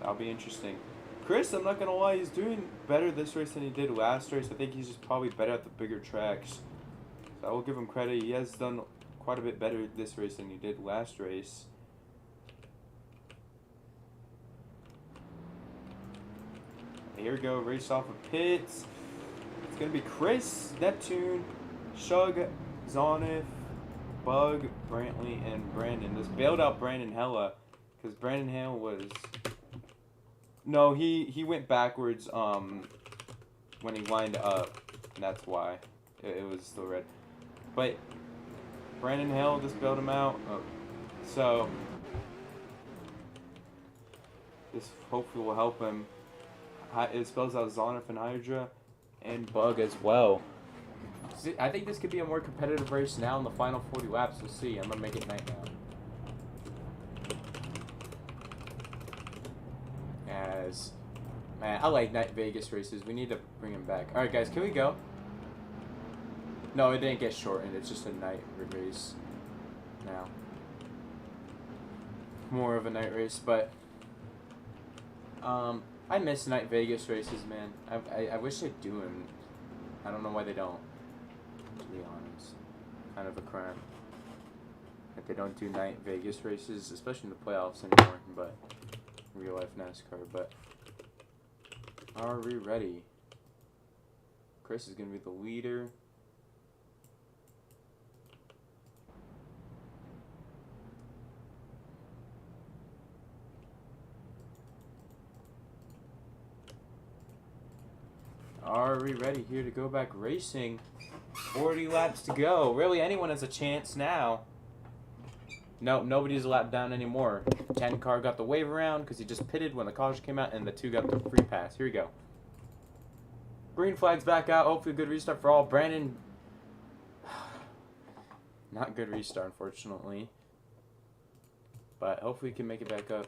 That'll be interesting. Chris, I'm not gonna lie, he's doing better this race than he did last race. I think he's just probably better at the bigger tracks. So I will give him credit. He has done quite a bit better this race than he did last race. Here we go, race off of pits. It's gonna be Chris, Neptune, Shug, Zonif, Bug, Brantley, and Brandon. This bailed out Brandon hella, because Brandon Hale was... No, he went backwards when he lined up, and that's why it was still red. But Brandon Hale just bailed him out. Oh. So this hopefully will help him. It spells out Zonif and Hydra and Bug as well. I think this could be a more competitive race now in the final 40 laps. We'll see. I'm gonna make it night now. As man, I like night Vegas races. We need to bring him back. All right, guys, can we go? No, it didn't get shortened. It's just a night race now. More of a night race, but I miss night Vegas races, man. I wish they'd do them. I don't know why they don't. To be honest, kind of a crime that they don't do night Vegas races, especially in the playoffs anymore. But real life NASCAR. But are we ready? Chris is gonna be the leader. Are we ready here to go back racing? 40 laps to go. Really, anyone has a chance now. No, nobody's a lap down anymore. 10 car got the wave around because he just pitted when the caution came out, and the 2 got the free pass. Here we go. Green flag's back out. Hopefully a good restart for all. Brandon. Not good restart, unfortunately. But hopefully he can make it back up.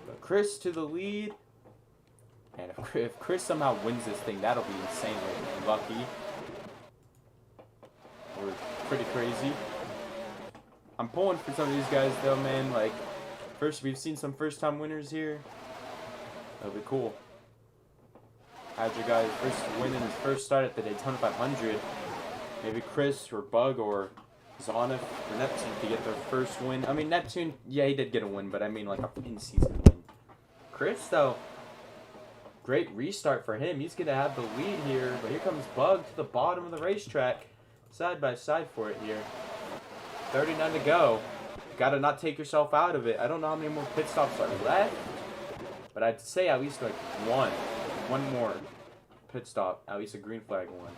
But Chris to the lead. And if Chris somehow wins this thing, that'll be insanely lucky. Or pretty crazy. I'm pulling for some of these guys though, man. Like, first, we've seen some first-time winners here. That'll be cool. Hydra guy first winning his first start at the Daytona 500. Maybe Chris or Bug or Zonif or Neptune to get their first win. I mean, Neptune, yeah, he did get a win, but I mean like a in-season win. Chris, though, great restart for him. He's going to have the lead here. But here comes Bug to the bottom of the racetrack. Side by side for it here. 39 to go. Got to not take yourself out of it. I don't know how many more pit stops are left. But I'd say at least like one. One more pit stop. At least a green flag one.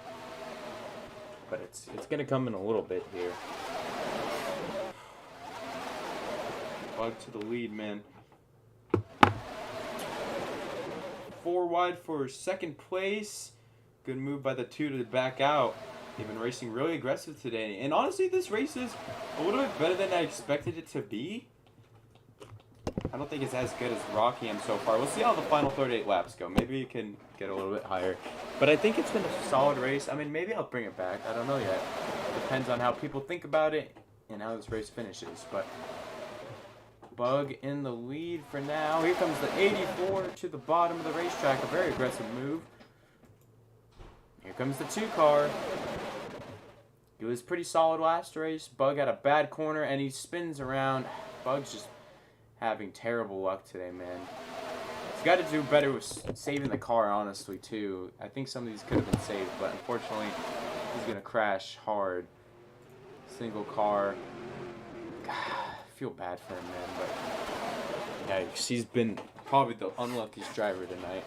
But it's going to come in a little bit here. Bug to the lead, man. 4 wide for second place. Good move by the 2 to back out. They've been racing really aggressive today. And honestly, this race is a little bit better than I expected it to be. I don't think it's as good as Rockingham so far. We'll see how the final 38 laps go. Maybe you can get a little bit higher. But I think it's been a solid race. I mean, maybe I'll bring it back. I don't know yet. Depends on how people think about it and how this race finishes. But Bug in the lead for now. Here comes the 84 to the bottom of the racetrack. A very aggressive move. Here comes the 2 car. He was pretty solid last race. Bug had a bad corner and he spins around. Bug's just having terrible luck today, man. It's got to do better with saving the car, honestly, too. I think some of these could have been saved, but unfortunately, he's going to crash hard. Single car. God, I feel bad for him, man, but yikes. He's been probably the unluckiest driver tonight.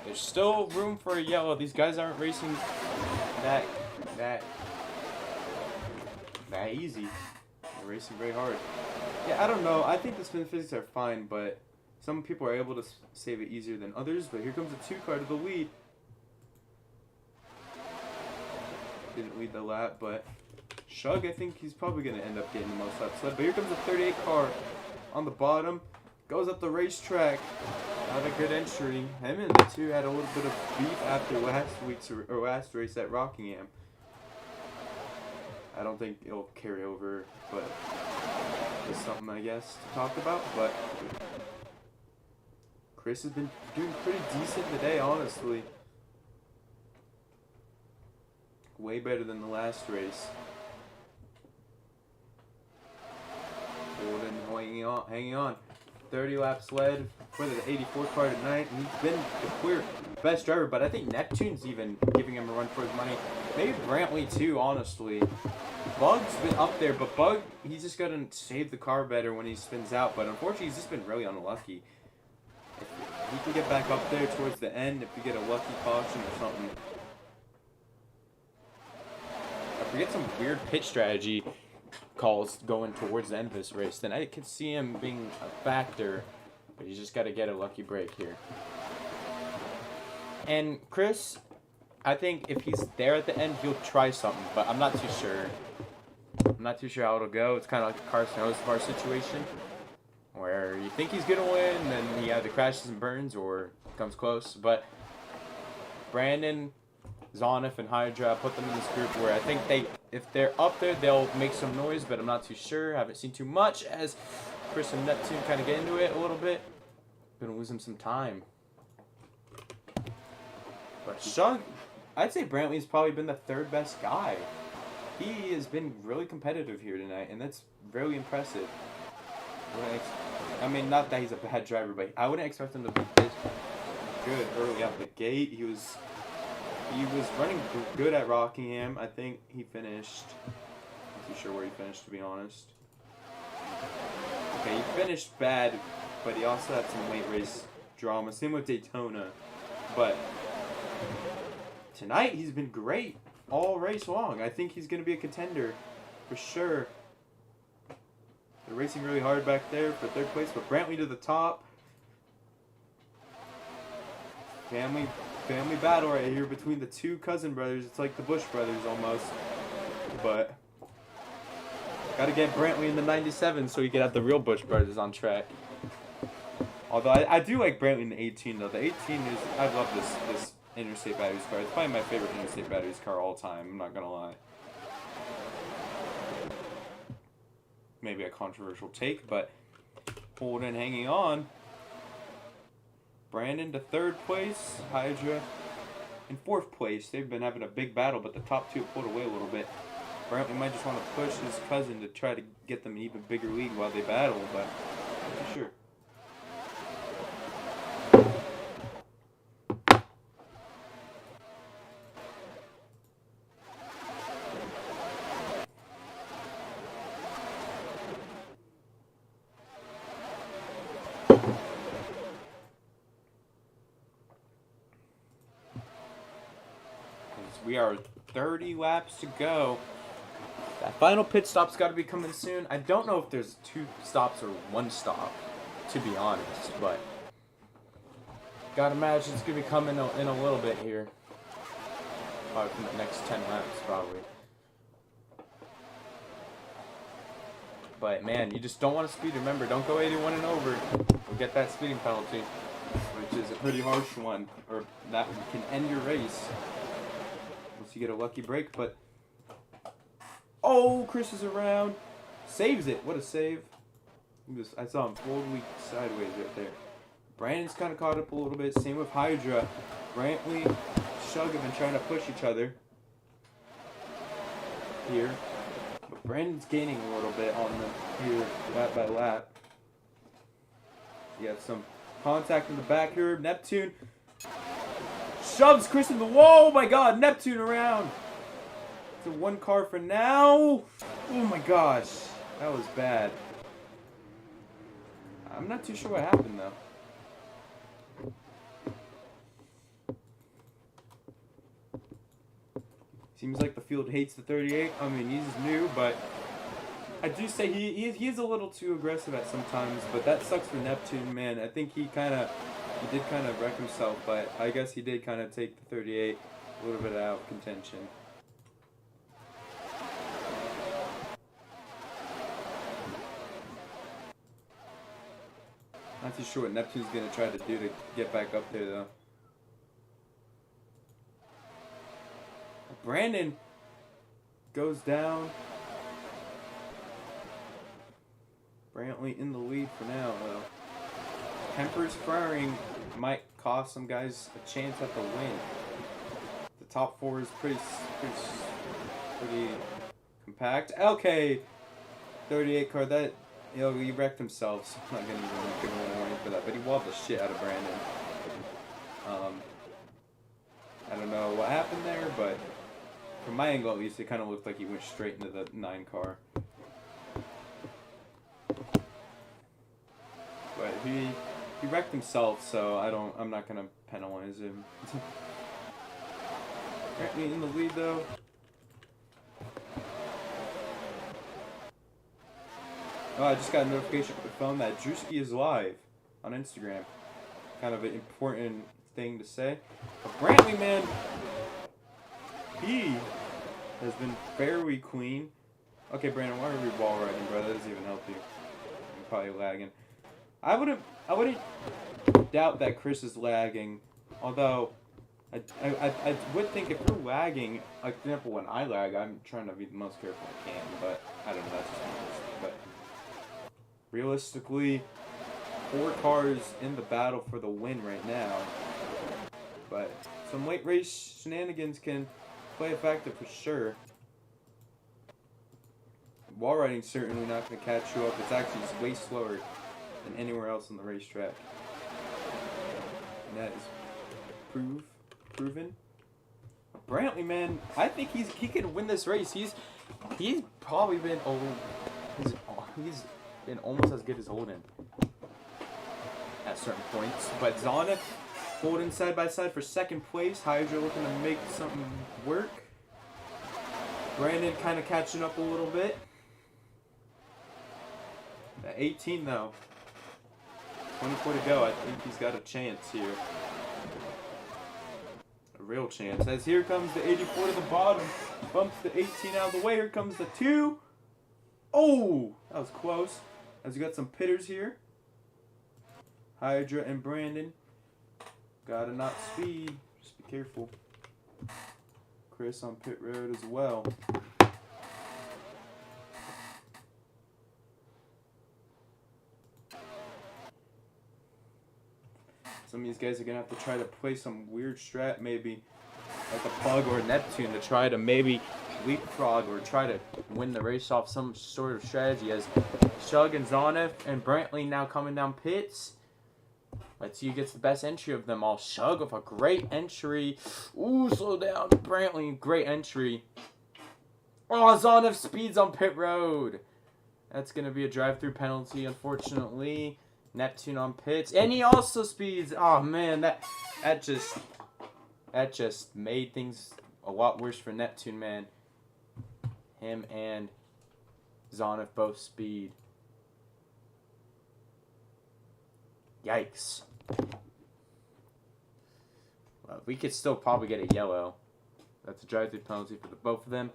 There's still room for a yellow. These guys aren't racing that easy. They're racing very hard. Yeah, I don't know. I think the spin physics are fine, but some people are able to save it easier than others. But here comes a 2 car to the lead. Didn't lead the lap, but Shug, I think he's probably going to end up getting the most laps led. But here comes a 38 car on the bottom. Goes up the racetrack. Not a good entry. Him and the 2 had a little bit of beef after last race at Rockingham. I don't think it'll carry over, but it's something, I guess, to talk about. But Chris has been doing pretty decent today, honestly. Way better than the last race. Gordon hanging on. 30 laps led for the 84 car tonight. He's been the clear best driver, but I think Neptune's even giving him a run for his money. Maybe Brantley too, honestly. Bug's been up there, but Bug, he's just got to save the car better when he spins out. But unfortunately, he's just been really unlucky. If he can get back up there towards the end, if you get a lucky caution or something. I forget some weird pit strategy calls going towards the end of this race, then I could see him being a factor, but he's just got to get a lucky break here. And Chris, I think if he's there at the end, he'll try something, but I'm not too sure. I'm not too sure how it'll go. It's kind of like a Carson Osbar situation, where you think he's going to win, then he either crashes and burns or comes close. But Brandon, Zonif, and Hydra, put them in this group where I think if they're up there, they'll make some noise, but I'm not too sure. Haven't seen too much as Chris and Neptune kind of get into it a little bit. Gonna lose him some time. But Shug, I'd say Brantley's probably been the 3rd best guy. He has been really competitive here tonight, and that's very impressive. I mean, not that he's a bad driver, but I wouldn't expect him to be this good early out the gate. He was running good at Rockingham. I think he finished. I'm not too sure where he finished, to be honest. Okay, he finished bad, but he also had some late race drama. Same with Daytona. But tonight, he's been great all race long. I think he's going to be a contender for sure. They're racing really hard back there for 3rd place, but Brantley to the top. Family battle right here between the 2 cousin brothers. It's like the Bush brothers almost. But got to get Brantley in the 97 so you can have the real Bush brothers on track. Although I do like Brantley in the 18 though. The 18 is, I love this Interstate Batteries car. It's probably my favorite Interstate Batteries car all time. I'm not gonna lie. Maybe a controversial take, but Holden hanging on. Brandon to 3rd place, Hydra in 4th place. They've been having a big battle, but the top 2 pulled away a little bit. Brantley might just want to push his cousin to try to get them an even bigger lead while they battle, but I'm not sure. We are 30 laps to go. That final pit stop's got to be coming soon. I don't know if there's 2 stops or 1 stop, to be honest, but gotta imagine it's gonna be coming in a little bit here. Probably from the next 10 laps, probably. But man, you just don't want to speed. Remember, don't go 81 and over. You'll get that speeding penalty, which is a pretty harsh one, or that can end your race. You get a lucky break, but oh, Chris is around, saves it. What a save! I saw him totally sideways right there. Brandon's kind of caught up a little bit. Same with Hydra. Brantley, Shug have been trying to push each other here, but Brandon's gaining a little bit on them here, lap by lap. You have some Contact in the back here. Neptune shoves Chris in the wall. Oh my god, Neptune around. It's a 1 car for now. Oh my gosh, that was bad. I'm not too sure what happened though. Seems like the field hates the 38. I mean, he's new, but I do say he's a little too aggressive at sometimes. But that sucks for Neptune, man. I think he did kind of wreck himself, but I guess he did kind of take the 38 a little bit out of contention. Not too sure what Neptune's gonna try to do to get back up there though. Brandon goes down. Brantley in the lead for now, though. Kemper's firing might cost some guys a chance at the win. The top 4 is pretty compact. Okay, 38 car. That he wrecked himself. So I'm not gonna even give him a warning for that. But he walled the shit out of Brandon. I don't know what happened there, but from my angle at least, it kind of looked like he went straight into the 9 car. But he wrecked himself, so I'm not gonna penalize him. Currently in the lead though. Oh, I just got a notification on my phone that Drewski is live on Instagram. Kind of an important thing to say. But Brantley, man, he has been very clean. Okay, Brandon, why are we wall riding, bro? That doesn't even help you. I'm probably lagging. I wouldn't doubt that Chris is lagging, although I would think if you're lagging, like for example when I lag, I'm trying to be the most careful I can, but I don't know, that's just me. But realistically, 4 cars in the battle for the win right now. But some late race shenanigans can play a factor for sure. Wall riding's certainly not going to catch you up. It's actually just way slower than anywhere else on the racetrack. And that is proven. Brantley, man, I think he can win this race. He's probably been he's been almost as good as Holden at certain points. But Zana, Holden side by side for 2nd place. Hydra looking to make something work. Brandon kind of catching up a little bit. At 18 though. 24 to go. I think he's got a chance here. A real chance. As here comes the 84 to the bottom. Bumps the 18 out of the way. Here comes the 2. Oh! That was close. As we got some pitters here. Hydra and Brandon. Gotta not speed. Just be careful. Chris on pit road as well. Some of these guys are going to have to try to play some weird strat, maybe like a Pug or a Neptune, to try to maybe leapfrog or try to win the race off some sort of strategy. As Shug and Zonef and Brantley now coming down pits. Let's see who gets the best entry of them all. Shug with a great entry. Ooh, slow down. Brantley, great entry. Oh, Zonef speeds on pit road. That's going to be a drive-through penalty, unfortunately. Neptune on pits, and he also speeds. Oh man, that just made things a lot worse for Neptune, man. Him and Zonef both speed. Yikes. Well, we could still probably get a yellow. That's a drive-through penalty for the both of them.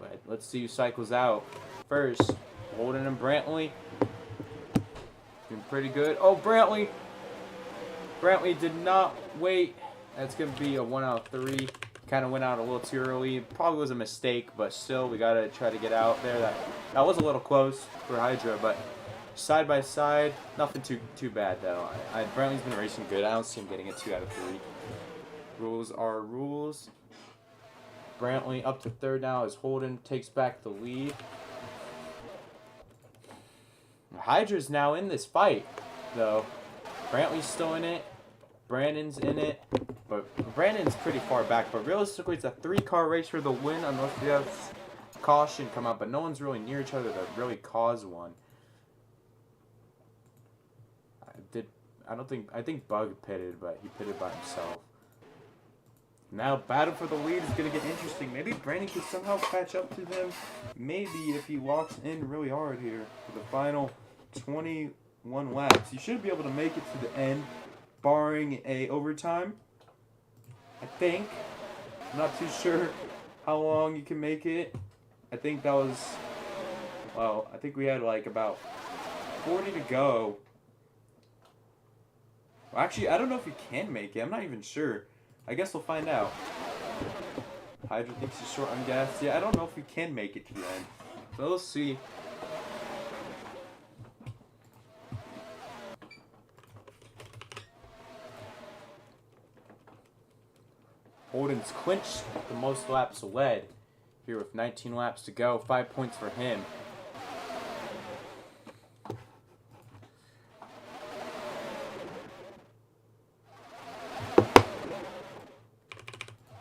But let's see who cycles out first. Holden and Brantley. Doing pretty good. Oh, Brantley. Brantley did not wait. That's going to be a 1 out of 3. Kind of went out a little too early. Probably was a mistake, but still, we got to try to get out there. That was a little close for Hydra, but side by side, nothing too bad, though. Brantley's been racing good. I don't see him getting a 2 out of 3. Rules are rules. Brantley up to 3rd now as Holden takes back the lead. Hydra's now in this fight. though. Brantley's still in it. Brandon's in it. But Brandon's pretty far back. But realistically, it's a 3-car race for the win unless we have caution come out. But no one's really near each other to really cause one. I think Bug pitted, but he pitted by himself. Now, battle for the lead is going to get interesting. Maybe Brandon can somehow catch up to them. Maybe if he walks in really hard here for the final 21 laps. You should be able to make it to the end, barring a overtime. I think. I'm not too sure how long you can make it. I think that was, well, I think we had like about 40 to go. Well, actually, I don't know if you can make it. I'm not even sure. I guess we'll find out. Hydra thinks he's short on gas. Yeah, I don't know if we can make it to the end. So we'll see. Holden's clinched the most laps led here with 19 laps to go. 5 points for him.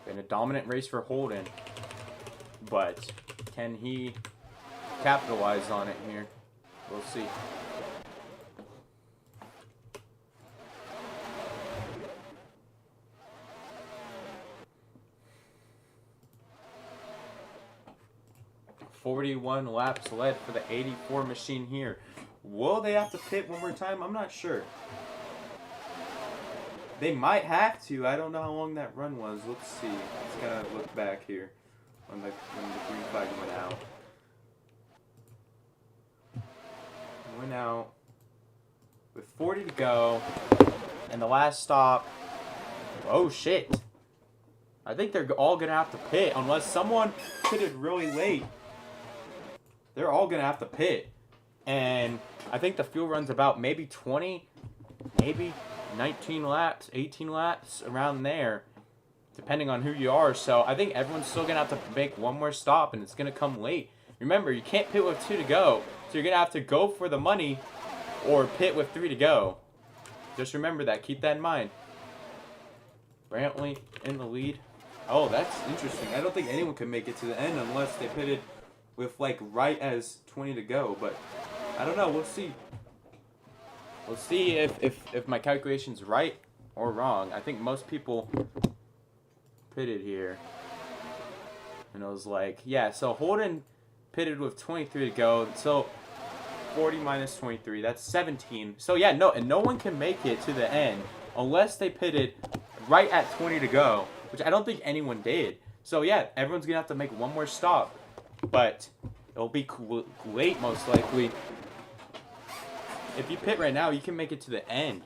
Been a dominant race for Holden, but can he capitalize on it here? We'll see. .41 laps led for the 84 machine here. Will they have to pit one more time? I'm not sure. They might have to. I don't know how long that run was. Let's see. Let's kind of look back here when the green flag went out. Went out with 40 to go, and the last stop. Oh shit! I think they're all gonna have to pit unless someone pitted really late. They're all gonna have to pit, and I think the fuel runs about maybe 20, maybe 19 laps, 18 laps, around there, depending on who you are. So I think everyone's still going to have to make one more stop, and it's going to come late. Remember, you can't pit with 2 to go, so you're going to have to go for the money or pit with 3 to go. Just remember that. Keep that in mind. Brantley in the lead. Oh, that's interesting. I don't think anyone can make it to the end unless they pitted with, like, right as 20 to go, but I don't know. We'll see. We'll see if my calculation's right or wrong. I think most people pitted here. And I was like, yeah, so Holden pitted with 23 to go. So 40 minus 23, that's 17. So yeah, no one can make it to the end unless they pitted right at 20 to go, which I don't think anyone did. So yeah, everyone's going to have to make one more stop. But it'll be late most likely. If you pit right now, you can make it to the end,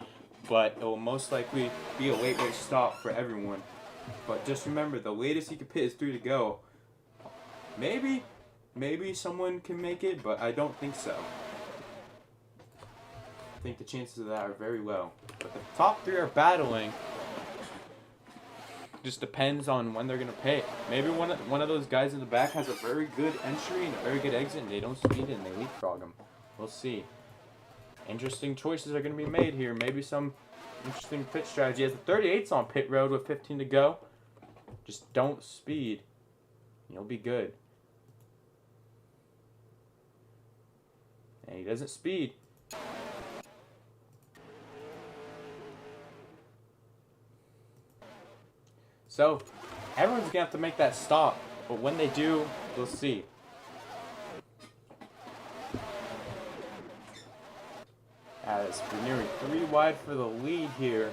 but it will most likely be a late race stop for everyone. But just remember, the latest you can pit is 3 to go. Maybe someone can make it, but I don't think so. I think the chances of that are very low. But the top 3 are battling. Just depends on when they're gonna pit. Maybe one of those guys in the back has a very good entry and a very good exit, and they don't speed it and they leapfrog them. We'll see. Interesting choices are going to be made here. Maybe some interesting pit strategy. As the 38's on pit road with 15 to go. Just don't speed. You'll be good. And he doesn't speed. So, everyone's going to have to make that stop. But when they do, we'll see. As we're nearing 3 wide for the lead here.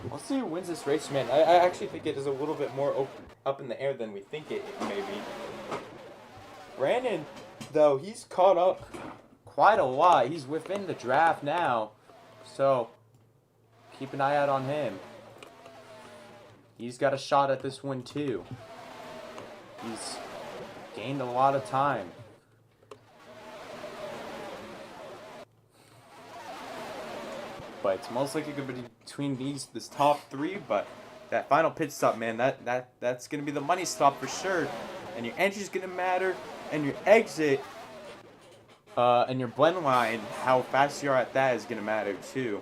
We'll see who wins this race, man. I actually think it is a little bit more up in the air than we think it may be. Brandon, though, he's caught up quite a lot. He's within the draft now. So, keep an eye out on him. He's got a shot at this one, too. He's gained a lot of time. But it's most likely going to be between this top 3. But that final pit stop, man, that's going to be the money stop for sure. And your entry's going to matter. and your exit and your blend line, how fast you are at that is going to matter too.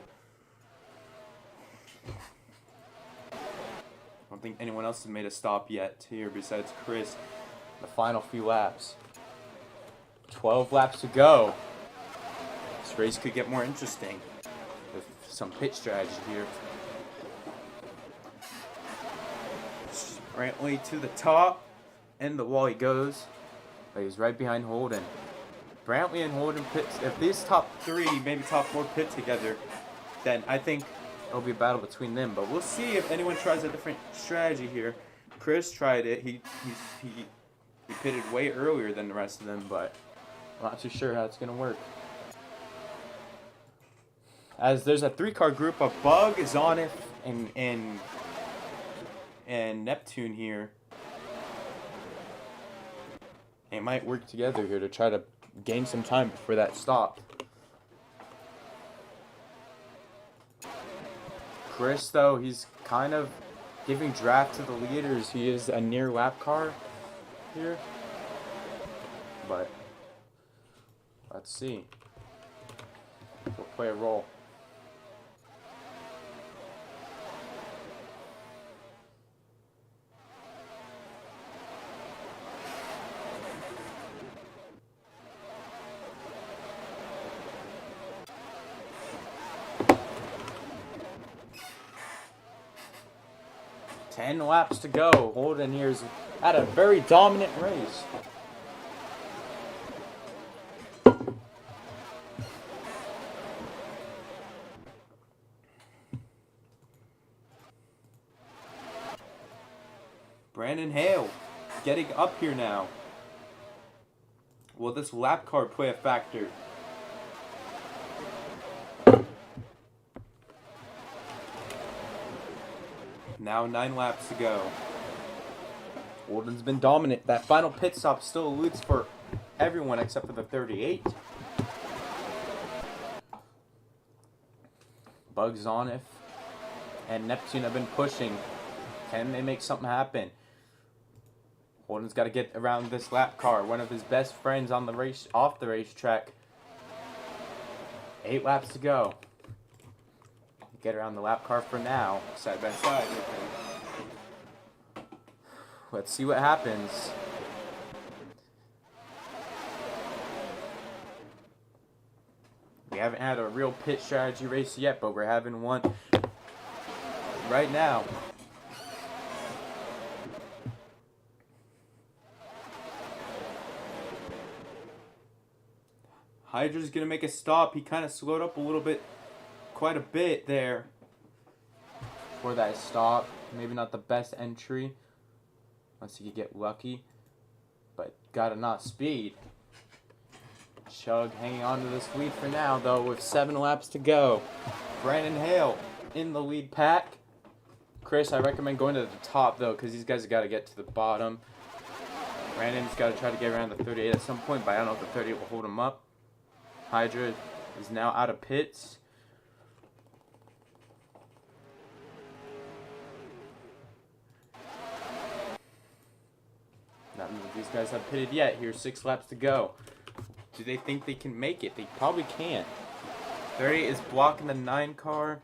I don't think anyone else has made a stop yet here besides Chris. The final few laps. 12 laps to go. This race could get more interesting with some pit strategy here. Brantley to the top, and the wall he goes. But he's right behind Holden. Brantley and Holden pits. If these top three, maybe top four pit together, then I think it'll be a battle between them. But we'll see if anyone tries a different strategy here. Chris tried it. He pitted way earlier than the rest of them, but I'm not too sure how it's gonna work. As there's a 3-car group of Bug, Zonif, and Neptune here. They might work together here to try to gain some time before that stop. Chris, though, he's kind of giving draft to the leaders. He is a near lap car here. But let's see. We'll play a role. Ten laps to go. Holden here's at a very dominant race. Brandon Hale getting up here now. Will this lap car play a factor? Now 9 laps to go. Holden's been dominant. That final pit stop still eludes for everyone except for the 38. Bugs Zonif and Neptune have been pushing. Can they make something happen? Holden's got to get around this lap car, one of his best friends on the race, off the racetrack. 8 laps to go. Get around the lap car for now, side by side with him. Let's see what happens. We haven't had a real pit strategy race yet, but we're having one right now. Hydra's gonna make a stop. He kind of slowed up a little bit, quite a bit there for that stop. Maybe not the best entry, unless he could get lucky, but got enough speed. Chug hanging on to this lead for now, though, with 7 laps to go. Brandon Hale in the lead pack. Chris, I recommend going to the top, though, because these guys have got to get to the bottom. Brandon's got to try to get around the 38 at some point, but I don't know if the 38 will hold him up. Hydra is now out of pits. Not many of these guys have pitted yet. Here's 6 laps to go. Do they think they can make it? They probably can't. 38 is blocking the 9 car.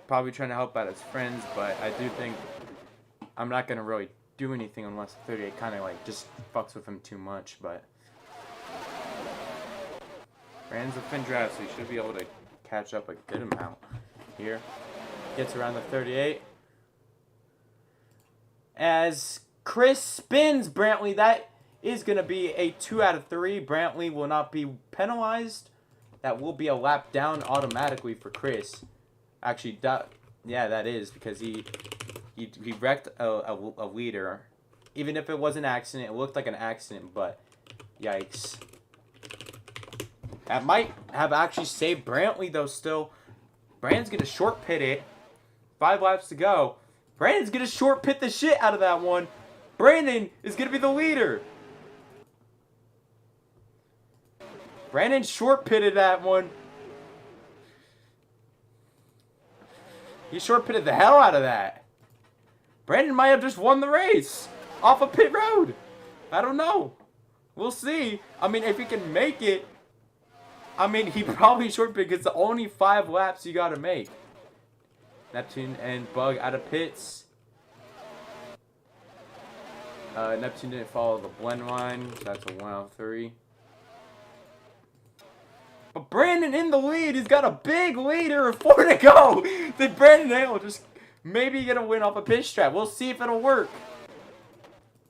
Probably trying to help out his friends, but I do think I'm not going to really do anything unless 38 kind of like just fucks with him too much, but Brandon's a fin drive, so he should be able to catch up a good amount here. Gets around the 38. As Chris spins Brantley, that is going to be a 2 out of 3. Brantley will not be penalized. That will be a lap down automatically for Chris. Actually, that is because he wrecked a leader. Even if it was an accident, it looked like an accident, but yikes. That might have actually saved Brantley, though, still. Brandon's going to short pit it. 5 laps to go. Brandon's going to short pit the shit out of that one. Brandon is going to be the leader. Brandon short pitted that one. He short pitted the hell out of that. Brandon might have just won the race. off of pit road. I don't know. We'll see. I mean, if he can make it, I mean, he probably short pit because it's only 5 laps you got to make. Neptune and Bug out of pits. Neptune didn't follow the blend line, so that's a 1 out of 3. But Brandon in the lead. He's got a big lead here. 4 to go. Did Brandon Hale just maybe get a win off a pit strat? We'll see if it'll work.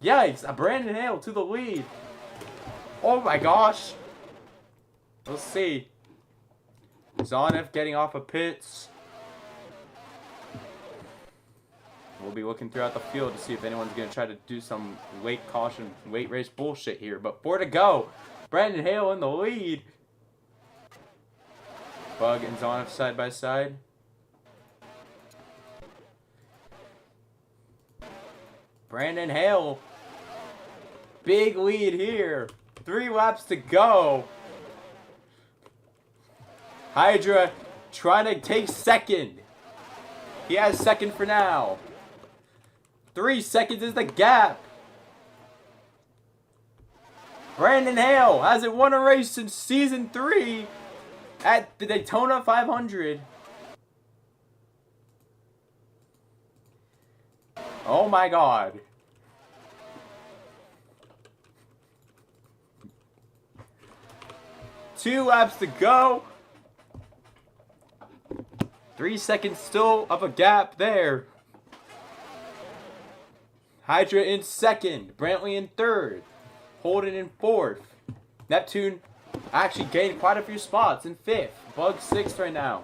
Yikes. Brandon Hale to the lead. Oh my gosh. We'll see. Zonef getting off of pits. We'll be looking throughout the field to see if anyone's going to try to do some late caution, late race bullshit here. But 4 to go. Brandon Hale in the lead. Bug and Zonef side by side. Brandon Hale. Big lead here. 3 laps to go. Hydra trying to take second. He has second for now. 3 seconds is the gap. Brandon Hale hasn't won a race since season 3 at the Daytona 500. Oh my God. Two laps to go. 3 seconds still of a gap there. Hydra in second. Brantley in third. Holden in fourth. Neptune actually gained quite a few spots in fifth. Bug 6th right now.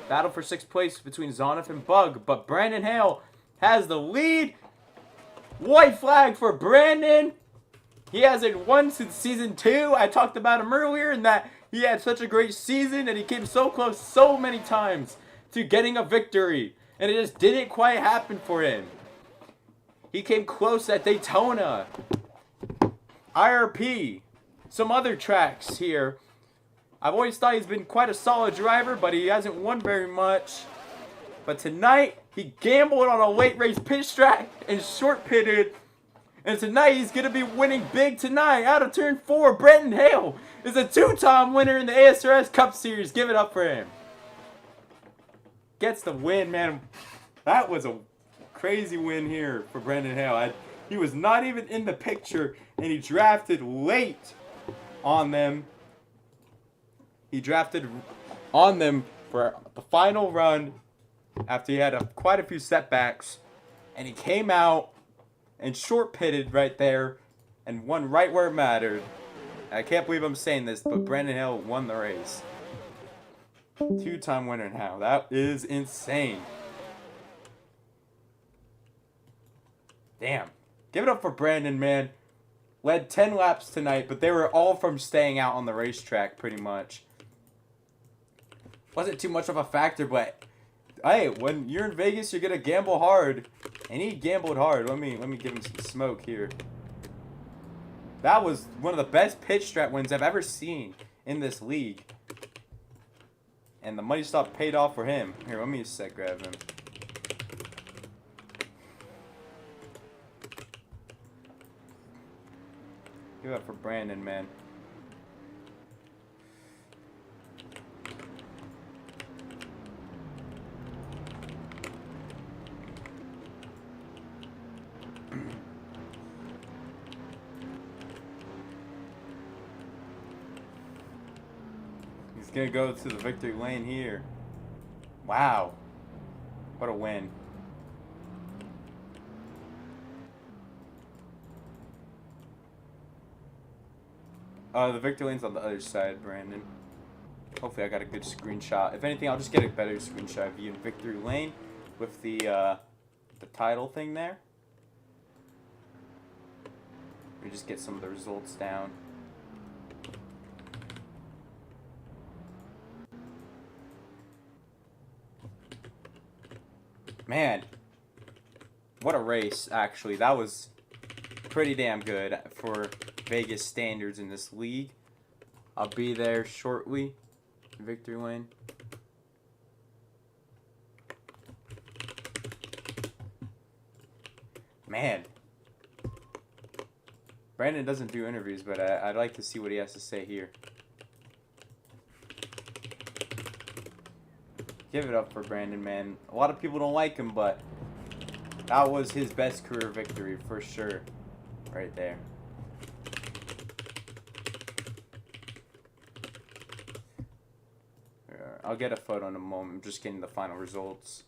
Battle for 6th place between Zonef and Bug, but Brandon Hale has the lead. White flag for Brandon. He hasn't won since season 2. I talked about him earlier and that he had such a great season and he came so close so many times to getting a victory. And it just didn't quite happen for him. He came close at Daytona, IRP, some other tracks here. I've always thought he's been quite a solid driver, but he hasn't won very much. But tonight, he gambled on a late race pit strat and short pitted. And tonight, he's going to be winning big tonight. Out of turn 4, Brandon Hale is a 2-time winner in the ASRS Cup Series. Give it up for him. Gets the win, man. That was a crazy win here for Brandon Hale. He was not even in the picture, and he drafted late on them. He drafted on them for the final run after he had quite a few setbacks, and he came out and short pitted right there and won right where it mattered. I can't believe I'm saying this, but Brandon Hale won the race. 2-time winner now. That is insane. Damn. Give it up for Brandon, man. Led 10 laps tonight, but they were all from staying out on the racetrack pretty much. Wasn't too much of a factor, but hey, when you're in Vegas, you're gonna gamble hard. And he gambled hard. Let me give him some smoke here. That was one of the best pitch strat wins I've ever seen in this league. And the money stop paid off for him. Here, let me just grab him. Give it up for Brandon, man. He's gonna go to the victory lane here. Wow. What a win. The victory lane's on the other side, Brandon. Hopefully I got a good screenshot. If anything, I'll just get a better screenshot of you in victory lane with the title thing there. We just get some of the results down. Man, what a race, actually. That was pretty damn good for Vegas standards in this league. I'll be there shortly. Victory lane. Man. Brandon doesn't do interviews, but I'd like to see what he has to say here. Give it up for Brandon, man. A lot of people don't like him, but that was his best career victory for sure. Right there. I'll get a photo in a moment. I'm just getting the final results.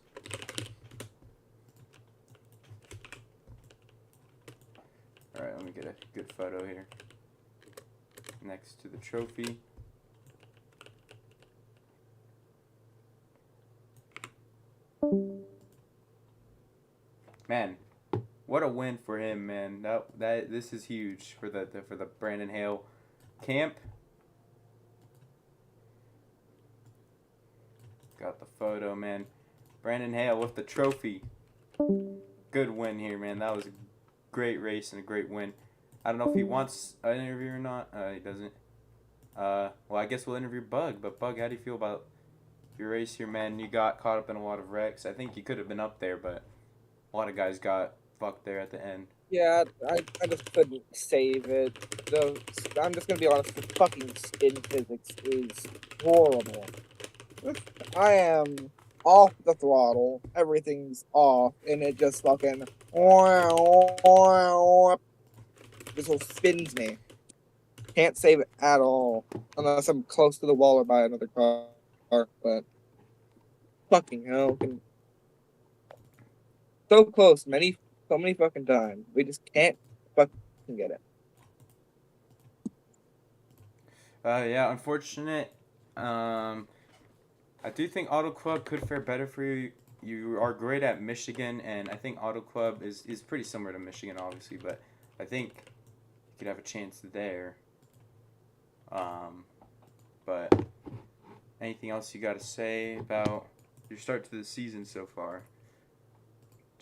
Alright, let me get a good photo here. Next to the trophy. Man, what a win for him, man. This is huge for the Brandon Hale camp. Got the photo, man. Brandon Hale with the trophy. Good win here, man. That was a great race and a great win. I don't know if he wants an interview or not. He doesn't. Well, I guess we'll interview Bug. But Bug, how do you feel about your race here, man? You got caught up in a lot of wrecks. I think you could have been up there, but a lot of guys got fucked there at the end. Yeah, I just couldn't save it. I'm just gonna be honest, the fucking spin physics is horrible. I am off the throttle, everything's off, and it just fucking this whole spins me. Can't save it at all, unless I'm close to the wall or by another car, but fucking hell. So close, so many fucking times. We just can't fucking get it. Yeah, unfortunate. I do think Auto Club could fare better for you. You are great at Michigan, and I think Auto Club is pretty similar to Michigan, obviously, but I think you could have a chance there. But anything else you got to say about your start to the season so far?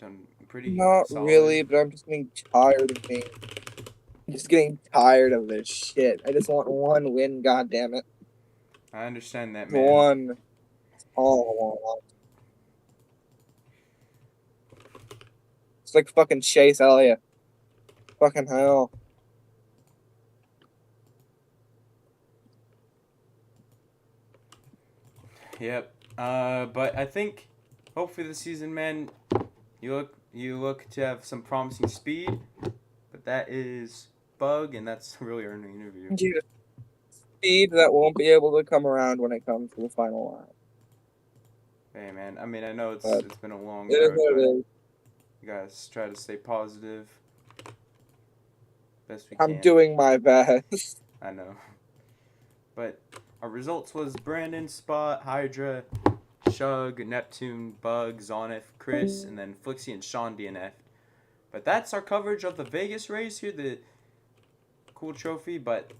Done pretty Not solid. really, but I'm just getting tired of being. I'm just getting tired of this shit. I just want one win, goddammit. I understand that, man. One. That's all I want. It's like fucking Chase Elliott. Fucking hell. Yep. But I think hopefully this season, man, you look to have some promising speed. But that is Bug, and that's really our interview. Yeah. Speed that won't be able to come around when it comes to the final line. Hey, man. I mean, I know it's been a long It is road, what it but is. you guys try to stay positive. Best we I'm can. doing my best. I know. But our results was Brandon, Spot, Hydra, Shug, Neptune, Bug, Zonif, Chris, and then Flixie and Sean DNF. But that's our coverage of the Vegas race here, the cool trophy. But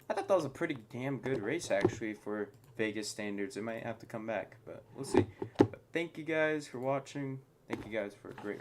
I thought that was a pretty damn good race, actually, for Vegas standards. It might have to come back, but we'll see. But thank you guys for watching. Thank you guys for a great